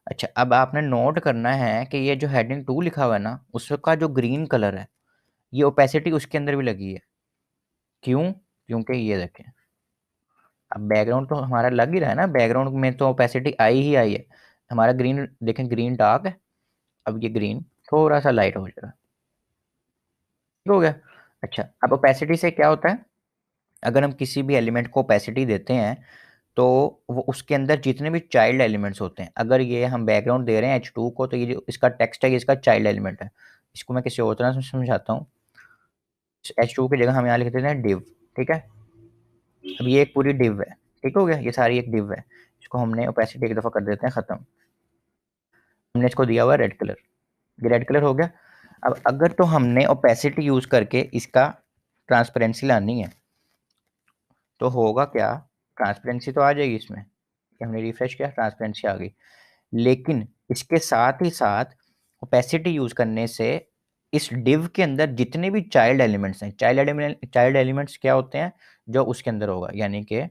अच्छा, अब आपने नोट करना है कि ये जो हेडिंग 2 लिखा हुआ है ना, उसका जो ग्रीन कलर है, ये ओपेसिटी उसके अंदर भी लगी है। क्यों? क्योंकि ये देखें, अब बैकग्राउंड तो हमारा लग ही रहा है ना, बैकग्राउंड में तो ओपेसिटी आई ही आई है। हमारा ग्रीन देखें, ग्रीन डार्क है, अब ये ग्रीन थोड़ा सा लाइट हो जाएगा। ठीक हो गया। अच्छा, अब ओपेसिटी से क्या होता है, अगर हम किसी भी एलिमेंट को ओपेसिटी देते हैं तो वो उसके अंदर जितने भी चाइल्ड एलिमेंट्स होते हैं, अगर ये हम बैकग्राउंड दे रहे हैं H2 को, तो ये जो इसका टेक्स्ट है, ये इसका चाइल्ड एलिमेंट है। इसको मैं किसी और तरह से समझाता हूँ। H2 की जगह हम यहाँ लिख देते हैं div। ठीक है, अब ये एक पूरी div है। ठीक हो गया, ये सारी एक div है। इसको हमने ओपेसिटी एक दफ़ा कर देते हैं ख़त्म। हमने इसको दिया हुआ रेड कलर, ये रेड कलर हो गया। अब अगर तो हमने ओपेसिटी यूज़ करके इसका ट्रांसपेरेंसी लानी है, तो होगा क्या, ट्रांसपेरेंसी तो आ जाएगी इसमें, हमने रिफ्रेश किया, ट्रांसपेरेंसी आ गई। लेकिन इसके साथ ही साथ ओपेसिटी यूज करने से इस डिव के अंदर जितने भी चाइल्ड एलिमेंट्स हैं, चाइल्ड एलिमेंट्स क्या होते हैं, जो उसके अंदर होगा, यानी कि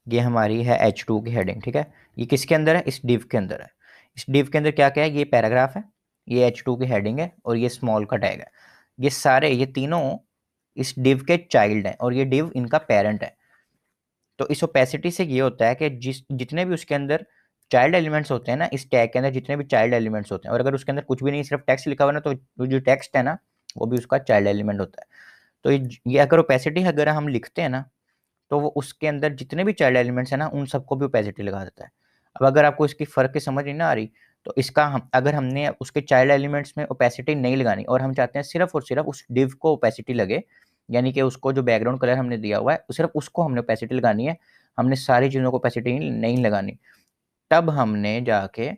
ये हमारी है H2 की हेडिंग। ठीक है, ये किसके अंदर है, इस डिव के अंदर है। इस डिव के अंदर क्या क्या है, ये पैराग्राफ है, ये H2 की हेडिंग है, और ये स्मॉल का टैग है। ये सारे, ये तीनों इस डिव के चाइल्ड हैं, और ये डिव इनका पेरेंट है। तो इस ओपेसिटी से ये होता है कि जितने भी उसके अंदर चाइल्ड एलिमेंट्स होते हैं ना, इस टैग के अंदर जितने भी चाइल्ड एलिमेंट्स होते हैं, और अगर उसके अंदर कुछ भी नहीं, सिर्फ टेक्स्ट लिखा हुआ ना, तो जो टेक्स्ट है ना, वो भी उसका चाइल्ड एलिमेंट होता है। तो ये अगर ओपेसिटी अगर हम लिखते हैं ना, तो वो उसके अंदर जितने भी चाइल्ड एलिमेंट्स हैं ना, उन सबको भी ओपेसिटी लगा देता है। अब अगर आपको इसकी फ़र्क की समझ नहीं ना आ रही, तो इसका हम अगर हमने उसके चाइल्ड एलिमेंट्स में ओपेसिटी नहीं लगानी, और हम चाहते हैं सिर्फ और सिर्फ उस डिव को ओपेसिटी लगे, यानी कि उसको जो बैकग्राउंड कलर हमने दिया हुआ है सिर्फ उसको हमने ओपेसिटी लगानी है, हमने सारी चीज़ों को ओपेसिटी नहीं लगानी, तब हमने जाके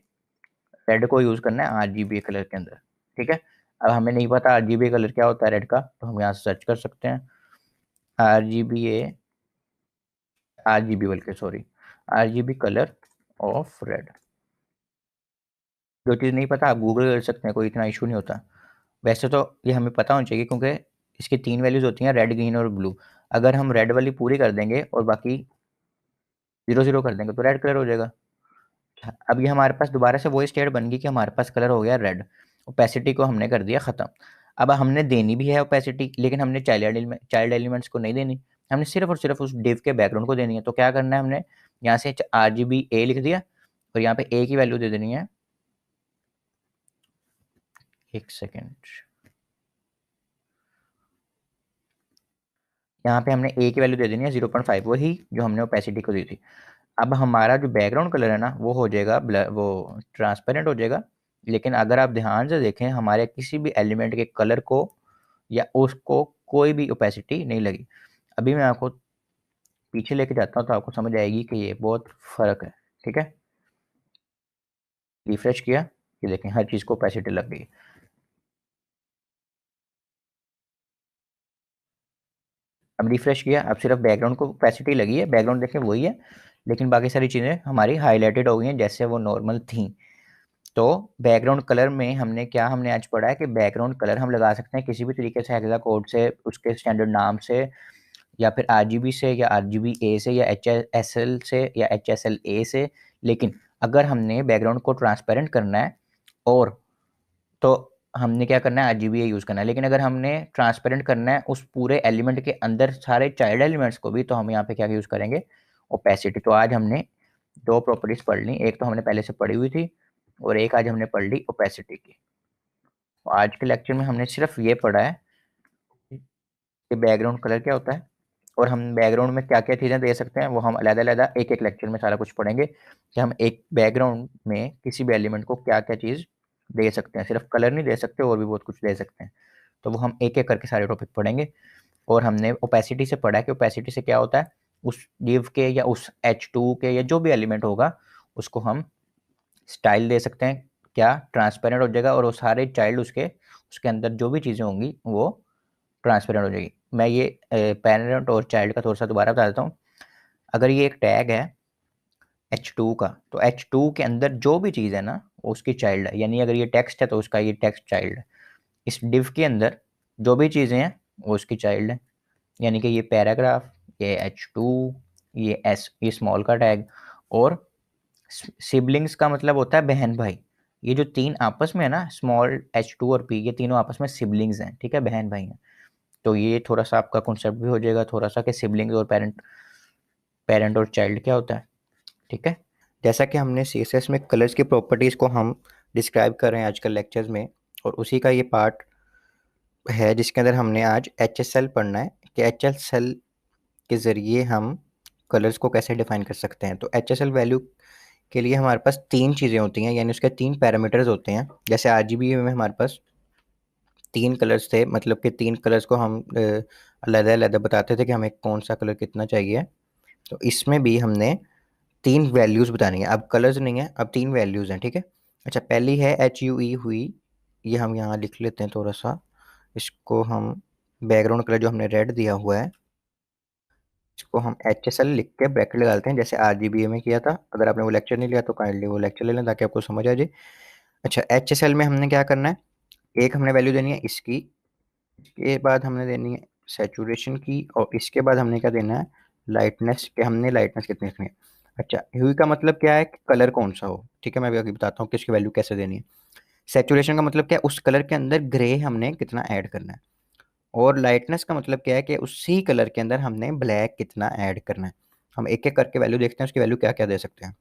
रेड को यूज़ करना है RGB कलर के अंदर। ठीक है, अब हमें नहीं पता RGB कलर क्या होता है रेड का, तो हम यहाँ से सर्च कर सकते हैं RGBA, RGB बल्कि sorry, RGB colour of red. जो चीज़ नहीं पता आप गूगल कर सकते हैं, कोई इतना इशू नहीं होता। वैसे तो ये हमें पता होना चाहिए, क्योंकि इसकी 3 वैल्यूज़ होती हैं, रेड, ग्रीन और ब्लू। अगर हम रेड वाली पूरी कर देंगे और बाकी 0 कर देंगे, तो रेड कलर हो जाएगा। अब ये हमारे पास दोबारा से वही स्टेट बन गई कि हमारे पास कलर हो गया रेड, ओपेसिटी को हमने कर दिया ख़त्म। अब हमने देनी भी है ओपेसिटी, लेकिन हमने चाइल्ड एलिमेंट्स को नहीं देनी, हमने सिर्फ और सिर्फ उस डिव के बैकग्राउंड को देनी है। तो क्या करना है हमने, यहाँ से RGB A लिख दिया और यहाँ पे A की वैल्यू दे देनी है, एक सेकेंड, यहाँ पे हमने A की वैल्यू दे देनी है 0.5, वही जो हमने ओपेसिटी को दी थी। अब हमारा जो बैकग्राउंड कलर है ना वो हो जाएगा वो ट्रांसपेरेंट हो जाएगा। लेकिन अगर आप ध्यान से देखें हमारे किसी भी एलिमेंट के कलर को या उसको कोई भी ओपेसिटी नहीं लगी। अभी मैं आपको पीछे लेके जाता हूँ तो आपको समझ आएगी कि ये बहुत फर्क है। ठीक है, रिफ्रेश किया, ये देखें हर चीज़ को ओपेसिटी लग गई। अब रिफ्रेश किया, अब सिर्फ बैकग्राउंड को ओपेसिटी लगी है, बैकग्राउंड देखें वही है, लेकिन बाकी सारी चीज़ें हमारी हाईलाइटेड हो गई हैं जैसे वो नॉर्मल थी। तो बैकग्राउंड कलर में हमने आज पढ़ा है कि बैकग्राउंड कलर हम लगा सकते हैं किसी भी तरीके से, हेक्सा कोड से, उसके स्टैंडर्ड नाम से, या फिर RGB से, या RGBA से, या HSL से, या HSLA से। लेकिन अगर हमने बैकग्राउंड को ट्रांसपेरेंट करना है और तो हमने क्या करना है, RGBA यूज़ करना है। लेकिन अगर हमने ट्रांसपेरेंट करना है उस पूरे एलिमेंट के अंदर सारे चाइल्ड एलिमेंट्स को भी, तो हम यहाँ पे क्या यूज़ करेंगे, ओपेसिटी। तो आज हमने दो प्रॉपर्टीज पढ़ ली, एक तो हमने पहले से पढ़ी हुई थी और एक आज हमने पढ़ ली ओपेसिटी की। आज के लेक्चर में हमने सिर्फ ये पढ़ा है कि बैकग्राउंड कलर क्या होता है और हम बैकग्राउंड में क्या क्या चीज़ें दे सकते हैं, वो हम अलग-अलग एक एक लेक्चर में सारा कुछ पढ़ेंगे कि हम एक बैकग्राउंड में किसी भी एलिमेंट को क्या क्या चीज़ दे सकते हैं। सिर्फ कलर नहीं दे सकते, और भी बहुत कुछ दे सकते हैं। तो वो हम एक एक करके सारे टॉपिक पढ़ेंगे। और हमने ओपेसिटी से पढ़ा कि ओपेसिटी से क्या होता है, उस डिव के या उस H2 के या जो भी एलिमेंट होगा उसको हम स्टाइल दे सकते हैं, क्या ट्रांसपेरेंट हो जाएगा, और वो सारे चाइल्ड उसके उसके अंदर जो भी चीज़ें होंगी वो ट्रांसपेरेंट हो जाएगी। मैं ये पेरेंट और चाइल्ड का थोड़ा सा दोबारा बता देता हूँ। अगर ये एक टैग है H2 का, तो H2 के अंदर जो भी चीज़ है ना वो उसकी चाइल्ड है, यानी अगर ये टेक्स्ट है तो उसका ये टेक्स्ट चाइल्ड है। इस डिव के अंदर जो भी चीज़ें हैं वो उसकी चाइल्ड है, यानी कि ये पैराग्राफ, ये H2, ये S, ये स्मॉल का टैग। और सिबलिंग्स का मतलब होता है बहन भाई। ये जो तीन आपस में है ना, स्मॉल H2 और P, ये तीनों आपस में सिबलिंग्स हैं, ठीक है, बहन भाई हैं। तो ये थोड़ा सा आपका कॉन्सेप्ट भी हो जाएगा थोड़ा सा कि सिबलिंग्स और पेरेंट पेरेंट और चाइल्ड क्या होता है। ठीक है, जैसा कि हमने CSS में कलर्स की प्रॉपर्टीज़ को हम डिस्क्राइब कर रहे हैं आजकल लेक्चर्स में, और उसी का ये पार्ट है जिसके अंदर हमने आज HSL पढ़ना है कि HSL के ज़रिए हम कलर्स को कैसे डिफाइन कर सकते हैं। तो HSL वैल्यू के लिए हमारे पास तीन चीज़ें होती हैं, यानी उसके तीन पैरामीटर्स होते हैं। जैसे RGB में हमारे पास तीन कलर्स थे, मतलब कि तीन कलर्स को हम अलग-अलग बताते थे कि हमें कौन सा कलर कितना चाहिए। तो इसमें भी हमने तीन वैल्यूज़ बतानी है। अब कलर्स नहीं है, अब तीन वैल्यूज़ हैं। ठीक है, अच्छा, पहली है HUE हुई, ये हम यहाँ लिख लेते हैं थोड़ा सा। इसको हम बैकग्राउंड कलर जो हमने रेड दिया हुआ है इसको हम HSL लिख के ब्रैकेट लगा देते हैं, जैसे RGBA में किया था। अगर आपने वो लेक्चर नहीं लिया तो काइंडली वो लेक्चर ले लें ताकि आपको समझ आ जाए। अच्छा, HSL में हमने क्या करना है, एक हमने वैल्यू देनी है इसकी, इसके बाद हमने देनी है सैचुरेशन की, और इसके बाद हमने क्या देना है, लाइटनेस, के हमने लाइटनेस कितनी रखनी है। अच्छा, ह्यू का मतलब क्या है कि कलर कौन सा हो। ठीक है, मैं अभी बताता हूँ कि इसकी वैल्यू कैसे देनी है। सैचुरेशन का मतलब क्या है, उस कलर के अंदर ग्रे हमने कितना ऐड करना है। और लाइटनेस का मतलब क्या है कि उसी कलर के अंदर हमने ब्लैक कितना ऐड करना है। हम एक एक करके वैल्यू देखते हैं, उसकी वैल्यू क्या क्या दे सकते हैं।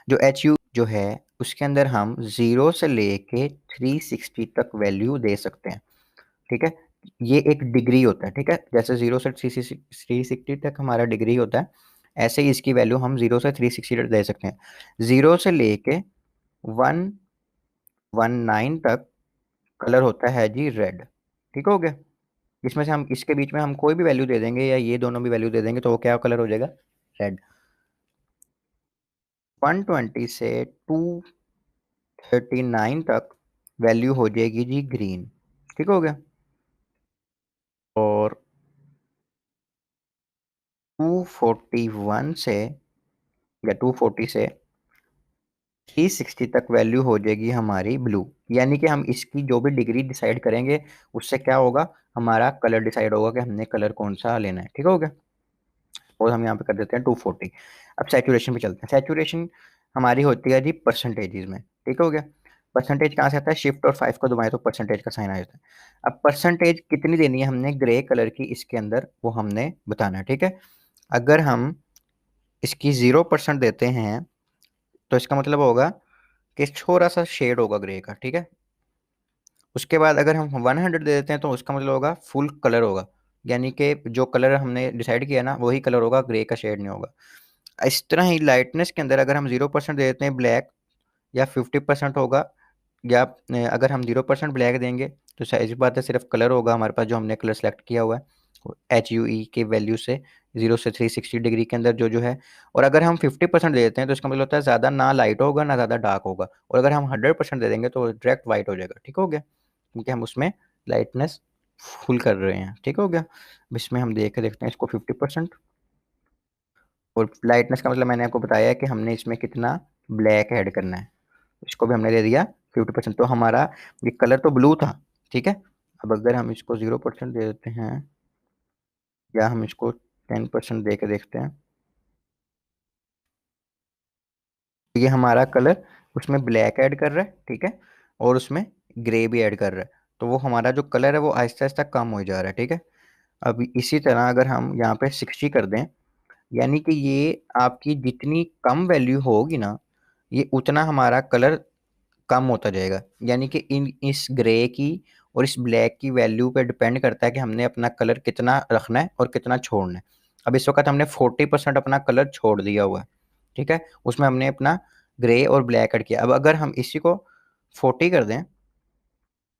जो HU जो है उसके अंदर हम 0 से लेके 360 तक वैल्यू दे सकते हैं। ठीक है, ये एक डिग्री होता है। ठीक है, जैसे 0 से 360 तक हमारा डिग्री होता है, ऐसे ही इसकी वैल्यू हम 0 से 360 तक दे सकते हैं। 0 से लेके 119 तक कलर होता है जी रेड। ठीक हो गया, इसमें से हम इसके बीच में हम कोई भी वैल्यू दे देंगे या ये दोनों भी वैल्यू दे देंगे तो वो क्या कलर हो जाएगा, रेड। 120 से 239 तक वैल्यू हो जाएगी जी ग्रीन। ठीक हो गया, और 241 से या 240 से 360 तक वैल्यू हो जाएगी हमारी ब्लू। यानी कि हम इसकी जो भी डिग्री डिसाइड करेंगे उससे क्या होगा, हमारा कलर डिसाइड होगा कि हमने कलर कौन सा लेना है। ठीक हो गया, और हम यहाँ पे कर देते हैं 240। अब सैचुरेशन पे चलते हैं। सैचुरेशन हमारी होती है जी परसेंटेजेस में। ठीक हो गया, परसेंटेज कहाँ से आता है, शिफ्ट और 5 को दबाएं तो परसेंटेज का साइन आ जाता है। अब परसेंटेज कितनी देनी है हमने ग्रे कलर की इसके अंदर, वो हमने बताना है। ठीक है, अगर हम इसकी 0% देते हैं तो इसका मतलब होगा कि थोड़ा सा शेड होगा ग्रे का, ठीक है। उसके बाद अगर हम 100 दे देते हैं तो उसका मतलब होगा फुल कलर होगा, यानी कि जो कलर हमने डिसाइड किया ना वही कलर होगा, ग्रे का शेड नहीं होगा। इस तरह ही लाइटनेस के अंदर अगर हम 0% दे देते हैं ब्लैक, या 50% होगा, या अगर हम 0% ब्लैक देंगे तो सी बात है सिर्फ कलर होगा हमारे पास जो हमने कलर सेलेक्ट किया हुआ है HUE के वैल्यू से 0 से 360 डिग्री के अंदर जो जो है। और अगर हम 50% दे देते हैं तो इसका मतलब होता है ज़्यादा ना लाइट होगा ना ज़्यादा डार्क होगा। और अगर हम 100% दे देंगे तो डायरेक्ट वाइट हो जाएगा, ठीक हो गया, क्योंकि हम उसमें लाइटनेस फुल कर रहे हैं, ठीक हो गया। अब इसमें हम देखते हैं इसको 50%। और लाइटनेस का मतलब मैंने आपको बताया है कि हमने इसमें कितना ब्लैक ऐड करना है, इसको भी हमने दे दिया 50%। तो हमारा ये कलर तो ब्लू था, ठीक है। अब अगर हम इसको 0% दे देते हैं, या हम इसको 10% दे के देखते हैं, तो ये हमारा कलर उसमें ब्लैक ऐड कर रहा है, ठीक है, और उसमें ग्रे भी ऐड कर रहा है। तो वो हमारा जो कलर है वो आहिस्ता आहिस्ता कम हो जा रहा है, ठीक है। अब इसी तरह अगर हम यहाँ पे 60 कर दें, यानी कि ये आपकी जितनी कम वैल्यू होगी ना, ये उतना हमारा कलर कम होता जाएगा। यानी कि इन इस ग्रे की और इस ब्लैक की वैल्यू पे डिपेंड करता है कि हमने अपना कलर कितना रखना है और कितना छोड़ना है। अब इस वक्त हमने 40% अपना कलर छोड़ दिया हुआ है, ठीक है, उसमें हमने अपना ग्रे और ब्लैक ऐड किया। अब अगर हम इसी को 40 कर दें,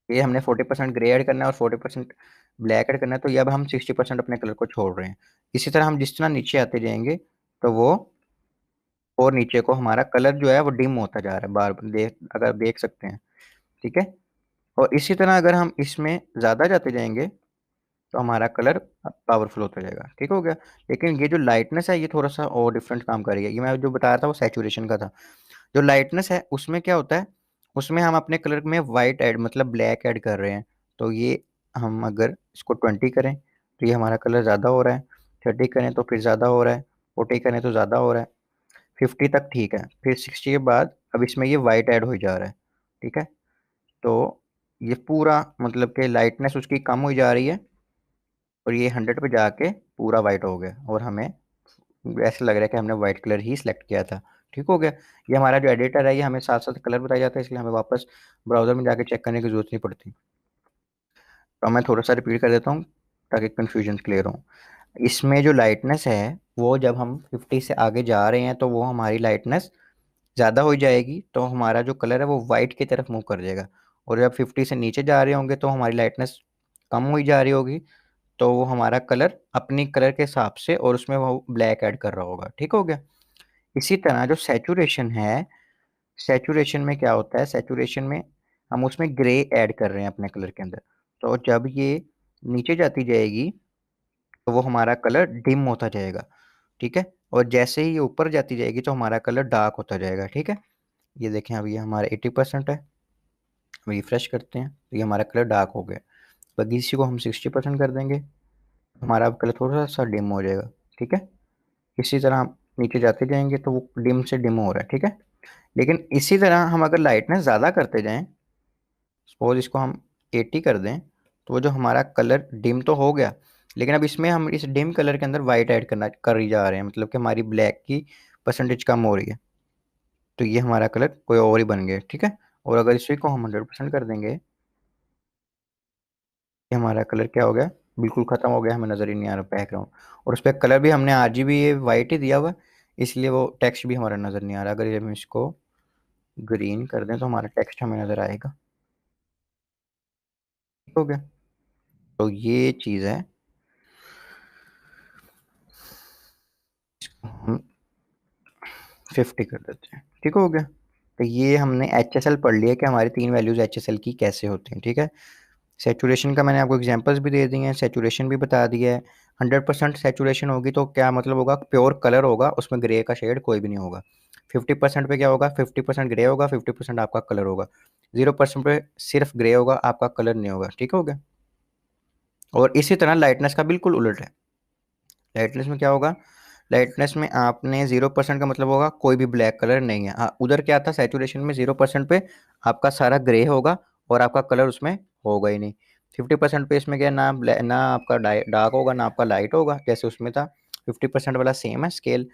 ये हमने 40% ग्रे ऐड करना है और 40% ब्लैक ऐड करना है, तो ये अब हम 60% अपने कलर को छोड़ रहे हैं। इसी तरह हम जिस तरह नीचे आते जाएंगे तो वो और नीचे को हमारा कलर जो है वो डिम होता जा रहा है, बार बार देख अगर देख सकते हैं, ठीक है। और इसी तरह अगर हम इसमें ज़्यादा जाते जाएंगे तो हमारा कलर पावरफुल होता जाएगा, ठीक हो गया। लेकिन ये जो लाइटनेस है ये थोड़ा सा और डिफरेंट काम करेगा। ये मैं जो बता रहा था वो सैचुरेशन का था। जो लाइटनेस है उसमें क्या होता है, उसमें हम अपने कलर में वाइट ऐड मतलब ब्लैक ऐड कर रहे हैं। तो ये हम अगर इसको 20 करें तो ये हमारा कलर ज़्यादा हो रहा है, 30 करें तो फिर ज़्यादा हो रहा है, 40 करें तो ज़्यादा हो रहा है, 50 तक ठीक है, फिर 60 के बाद अब इसमें ये वाइट ऐड हो जा रहा है, ठीक है। तो ये पूरा मतलब कि लाइटनेस उसकी कम हो जा रही है और ये 100 पे जाके पूरा वाइट हो गया और हमें ऐसा लग रहा है कि हमने वाइट कलर ही सिलेक्ट किया था, ठीक हो गया। ये हमारा जो एडिटर है ये हमें साथ साथ कलर बताया जाता है, इसलिए हमें वापस ब्राउज़र में जाके चेक करने की ज़रूरत नहीं पड़ती। तो मैं थोड़ा सा रिपीट कर देता हूँ ताकि कन्फ्यूजन क्लियर हो। इसमें जो लाइटनेस है वो जब हम 50 से आगे जा रहे हैं तो वो हमारी लाइटनेस ज़्यादा हो जाएगी, तो हमारा जो कलर है वो वाइट की तरफ मूव कर जाएगा। और जब 50 से नीचे जा रहे होंगे तो हमारी लाइटनेस कम हुई जा रही होगी, तो वो हमारा कलर अपनी कलर के हिसाब से और उसमें वो ब्लैक ऐड कर रहा होगा, ठीक हो गया। इसी तरह जो सैचुरेशन है, सैचुरेशन में क्या होता है, सैचुरेशन में हम उसमें ग्रे ऐड कर रहे हैं अपने कलर के अंदर। तो जब ये नीचे जाती जाएगी तो वो हमारा कलर डिम होता जाएगा, ठीक है। और जैसे ही ये ऊपर जाती जाएगी तो हमारा कलर डार्क होता जाएगा, ठीक है। ये देखें अभी हमारा 80% है, रिफ्रेश करते हैं तो ये हमारा कलर डार्क हो गया। बाकी इसी को हम 60% कर देंगे, हमारा कलर थोड़ा सा डिम हो जाएगा, ठीक है। इसी तरह हम नीचे जाते जाएंगे तो वो डिम से डिम हो रहा है, ठीक है। लेकिन इसी तरह हम अगर लाइटनेस ज़्यादा करते जाएं, सपोज इसको हम 80 कर दें, तो वो जो हमारा कलर डिम तो हो गया, लेकिन अब इसमें हम इस डिम कलर के अंदर वाइट ऐड करना कर ही जा रहे हैं, मतलब कि हमारी ब्लैक की परसेंटेज कम हो रही है। तो ये हमारा कलर कोई और ही बन गया, ठीक है। और अगर इसी को हम 100% कर देंगे, ये हमारा कलर क्या हो गया, बिल्कुल ख़त्म हो गया, हमें नज़र ही नहीं आ रहा बैकग्राउंड। और उस पर कलर भी हमने RGB ये वाइट ही दिया हुआ है, इसलिए वो टेक्स्ट भी हमारा नज़र नहीं आ रहा। अगर ये हम इसको ग्रीन कर दें तो हमारा टेक्स्ट हमें नज़र आएगा, ठीक हो गया। तो ये चीज़ है, हम 50 कर देते हैं, ठीक हो गया। तो ये हमने HSL पढ़ लिया कि हमारी 3 वैल्यूज़ HSL की कैसे होती हैं, ठीक है। सैचुरेशन का मैंने आपको एग्जांपल्स भी दे दिए हैं, सैचुरेशन भी बता दिया है। 100% सैचुरेशन होगी तो क्या मतलब होगा, प्योर कलर होगा, उसमें ग्रे का शेड कोई भी नहीं होगा। 50% पे क्या होगा, 50% ग्रे होगा, 50% आपका कलर होगा। 0% पे सिर्फ ग्रे होगा, आपका कलर नहीं होगा, ठीक हो गया। और इसी तरह लाइटनेस का बिल्कुल उलट है। लाइटनेस में क्या होगा, लाइटनेस में आपने 0% का मतलब होगा कोई भी ब्लैक कलर नहीं है। हाँ, उधर क्या था, सैचुरेशन में 0% पे आपका सारा ग्रे होगा और आपका कलर उसमें होगा ही नहीं। 50% पे इसमें क्या ना ना आपका डार्क होगा ना आपका लाइट होगा, जैसे उसमें था। 50% वाला सेम है स्केल।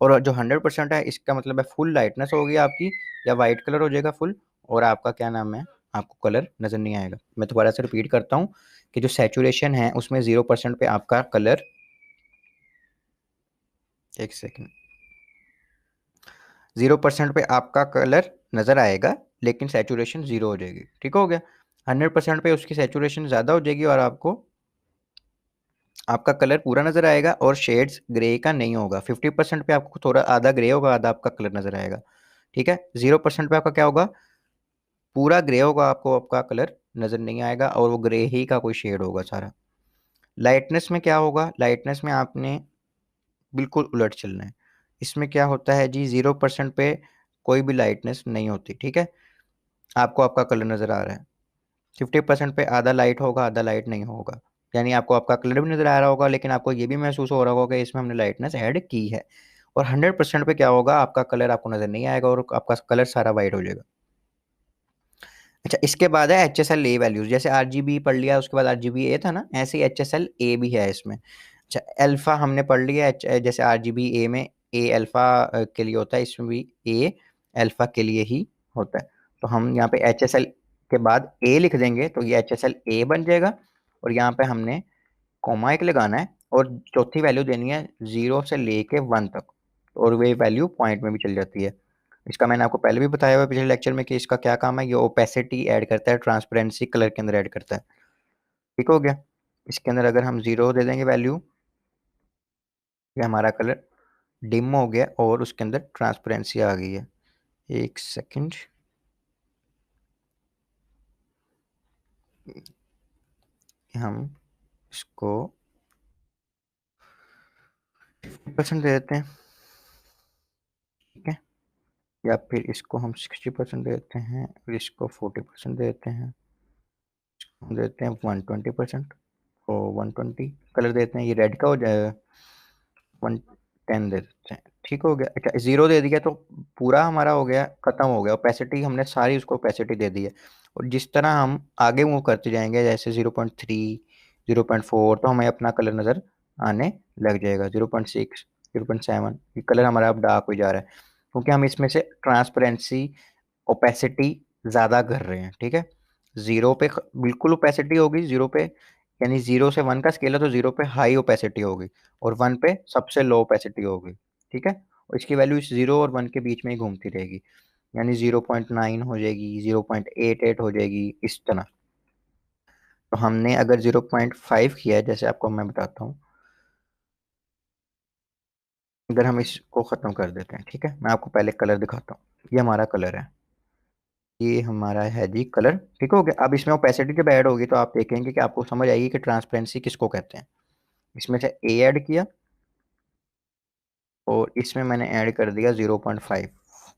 और जो 100% है इसका मतलब है फुल लाइटनेस होगी आपकी, या वाइट कलर हो जाएगा फुल, और आपका क्या नाम है, आपको कलर नज़र नहीं आएगा। मैं दोबारा से रिपीट करता हूँ कि जो सैचुरेशन है उसमें 0% पे आपका कलर, एक सेकेंड, 0% पे आपका कलर नज़र आएगा लेकिन सैचुरेशन 0 हो जाएगी। ठीक हो गया। 100% पे उसकी सैचुरेशन ज़्यादा हो जाएगी और आपको आपका कलर पूरा नज़र आएगा और शेड्स ग्रे का नहीं होगा। 50% पे आपको थोड़ा आधा ग्रे होगा, आधा आपका कलर नज़र आएगा। ठीक है। 0% पे आपका क्या होगा, पूरा ग्रे होगा, आपको आपका कलर नज़र नहीं आएगा और वो ग्रे ही का कोई शेड होगा सारा। लाइटनेस में क्या होगा, लाइटनेस में आपने बिल्कुल उलट चलना है। इसमें क्या होता है जी, 0% पे कोई भी लाइटनेस नहीं होती। ठीक है। आपको आपका कलर नज़र आ रहा है। 50% पे आधा लाइट होगा, आधा लाइट नहीं होगा, यानी आपको आपका कलर भी नज़र आ रहा होगा लेकिन आपको ये भी महसूस हो रहा होगा कि इसमें हमने लाइटनेस ऐड की है। और 100% पे क्या होगा, आपका कलर आपको नज़र नहीं आएगा और आपका कलर सारा वाइट हो जाएगा। अच्छा, इसके बाद है H S L A values. जैसे आर जी बी पढ़ लिया, उसके बाद आर जी बी ए था ना, ऐसे ही एच एस एल ए भी है इसमें। अच्छा, अल्फा हमने पढ़ लिया, जैसे आर जी बी ए में ए अल्फा के लिए होता है, इसमें भी ए अल्फा के लिए ही होता है। तो हम यहाँ पे एच एस एल के बाद ए लिख देंगे तो ये एच एस एल ए बन जाएगा। और यहाँ पे हमने कॉमा एक लगाना है और चौथी वैल्यू देनी है 0 से लेके 1 तक, और वे वैल्यू पॉइंट में भी चल जाती है। इसका मैंने आपको पहले भी बताया हुआ है पिछले लेक्चर में कि इसका क्या काम है, ये ओपेसिटी ऐड करता है, ट्रांसपेरेंसी कलर के अंदर ऐड करता है। ठीक हो गया। इसके अंदर अगर हम 0 दे देंगे वैल्यू, ये हमारा कलर डिम हो गया और उसके अंदर ट्रांसपेरेंसी आ गई है। एक सेकंड, हम इसको 50% दे देते हैं। ठीक है। या फिर इसको हम 60% दे देते हैं और इसको 40% दे देते हैं, हम देते हैं 120%। और 120 कलर देते हैं, ये रेड का हो जाएगा। 110 दे देते हैं। ठीक हो गया। अच्छा, 0 दे दिया तो पूरा हमारा हो गया, खत्म हो गया। ओपेसिटी हमने सारी उसको ओपेसिटी दे दी है। और जिस तरह हम आगे मूव करते जाएंगे, जैसे 0.3, 0.4, तो हमें अपना कलर नज़र आने लग जाएगा। 0.6, 0.7, ये कलर हमारा अब डार्क हो जा रहा है क्योंकि हम इसमें से ट्रांसपेरेंसी ओपेसिटी ज़्यादा कर रहे हैं। ठीक है। 0 पे बिल्कुल ओपेसिटी होगी, 0 पे यानी 0 से 1 का स्केल है तो 0 पे हाई ओपेसिटी होगी और 1 पे सबसे लो ओपेसिटी होगी। ठीक है। और इसकी वैल्यू इस 0 और 1 के बीच में ही घूमती रहेगी, यानी 0.9 हो जाएगी, 0.88 हो जाएगी, इस तरह। तो हमने अगर 0.5 किया है, जैसे आपको मैं बताता हूँ, अगर हम इसको ख़त्म कर देते हैं। ठीक है। मैं आपको पहले कलर दिखाता हूँ, ये हमारा कलर है, ये हमारा है जी कलर। ठीक हो गया। अब इसमें ओपेसिटी जब ऐड होगी तो आप देखेंगे कि आपको समझ आएगी कि ट्रांसपेरेंसी किसको कहते हैं। इसमें से ए ऐड किया और इसमें मैंने ऐड कर दिया 0.5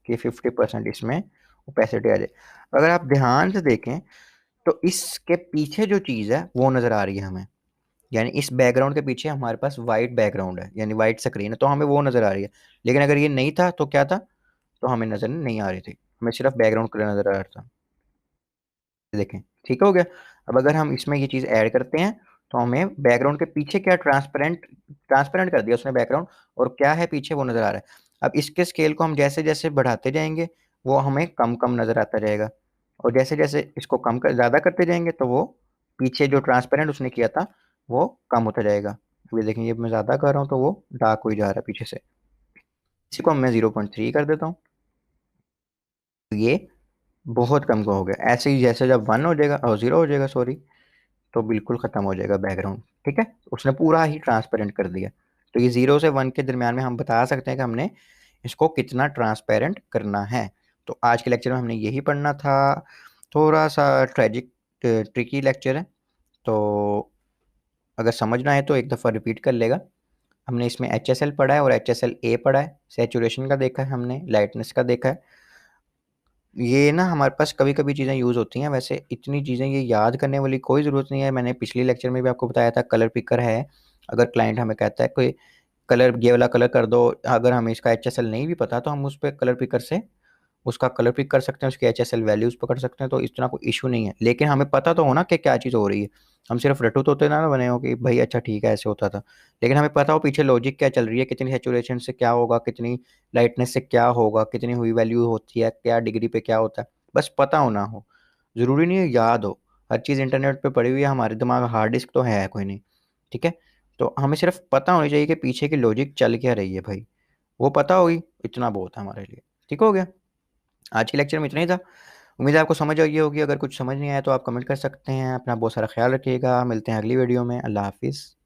कि 50% इसमें ओपेसिटी आ जाए। अगर आप ध्यान से देखें तो इसके पीछे जो चीज़ है वो नज़र आ रही है हमें, यानी इस बैकग्राउंड के पीछे हमारे पास वाइट बैकग्राउंड है, यानी वाइट स्क्रीन है, तो हमें वो नज़र आ रही है। लेकिन अगर ये नहीं था तो क्या था, तो हमें नज़र नहीं आ रही थी, हमें सिर्फ बैकग्राउंड कलर नज़र आ रहा था। देखें, ठीक हो गया। अब अगर हम इसमें ये चीज़ ऐड करते हैं तो हमें बैकग्राउंड के पीछे क्या, ट्रांसपेरेंट ट्रांसपेरेंट कर दिया उसने बैकग्राउंड, और क्या है पीछे वो नज़र आ रहा है। अब इसके स्केल को हम जैसे जैसे बढ़ाते जाएंगे वो हमें कम कम नज़र आता जाएगा, और जैसे जैसे इसको कम कर ज़्यादा करते जाएंगे तो वो पीछे जो ट्रांसपेरेंट उसने किया था वो कम होता जाएगा। ये देखें, ये मैं ज़्यादा कर रहा हूँ तो वो डार्क हो जा रहा है पीछे से। इसी को मैं 0.3 कर देता हूँ, तो ये बहुत कम का हो गया। ऐसे ही जैसे जब 1 हो जाएगा और 0 हो जाएगा, सॉरी, तो बिल्कुल ख़त्म हो जाएगा बैकग्राउंड। ठीक है। उसने पूरा ही ट्रांसपेरेंट कर दिया। तो ये 0 से 1 के दरमियान में हम बता सकते हैं कि हमने इसको कितना ट्रांसपेरेंट करना है। तो आज के लेक्चर में हमने यही पढ़ना था। थोड़ा सा ट्रिकी लेक्चर है, तो अगर समझ ना आए तो एक दफ़ा रिपीट कर लेगा। हमने इसमें एच एस एल पढ़ा है और एच एस एल ए पढ़ा है, सेचुरेशन का देखा है हमने, लाइटनेस का देखा है। ये ना हमारे पास कभी कभी चीज़ें यूज़ होती हैं, वैसे इतनी चीज़ें ये याद करने वाली कोई ज़रूरत नहीं है। मैंने पिछली लेक्चर में भी आपको बताया था, कलर पिकर है। अगर क्लाइंट हमें कहता है कोई कलर, ये वाला कलर कर दो, अगर हमें इसका एच एस एल नहीं भी पता तो हम उस पर कलर पिकर से उसका कलर पिक कर सकते हैं, उसके HSL वैल्यूज़ पकड़ सकते हैं, तो इतना कोई इशू नहीं है। लेकिन हमें पता तो हो ना कि क्या चीज़ हो रही है। हम सिर्फ रटू तो होते ना बने हो कि भाई अच्छा ठीक है ऐसे होता था, लेकिन हमें पता हो पीछे लॉजिक क्या चल रही है, कितनी सेचुरेशन से क्या होगा, कितनी लाइटनेस से क्या होगा, कितनी हुई वैल्यू होती है, क्या डिग्री पे क्या होता है, बस पता होना हो। ज़रूरी नहीं है याद हो, हर चीज़ इंटरनेट पे पड़ी हुई है, हमारे दिमाग हार्ड डिस्क तो है कोई नहीं, ठीक है। तो हमें सिर्फ पता होनी चाहिए कि पीछे की लॉजिक चल क्या रही है भाई, वो पता होगी, इतना बहुत है हमारे लिए। ठीक हो गया, आज के लेक्चर में इतना ही था। उम्मीद है आपको समझ आई होगी। अगर कुछ समझ नहीं आया तो आप कमेंट कर सकते हैं। अपना बहुत सारा ख्याल रखिएगा, मिलते हैं अगली वीडियो में। अल्लाह हाफिज़।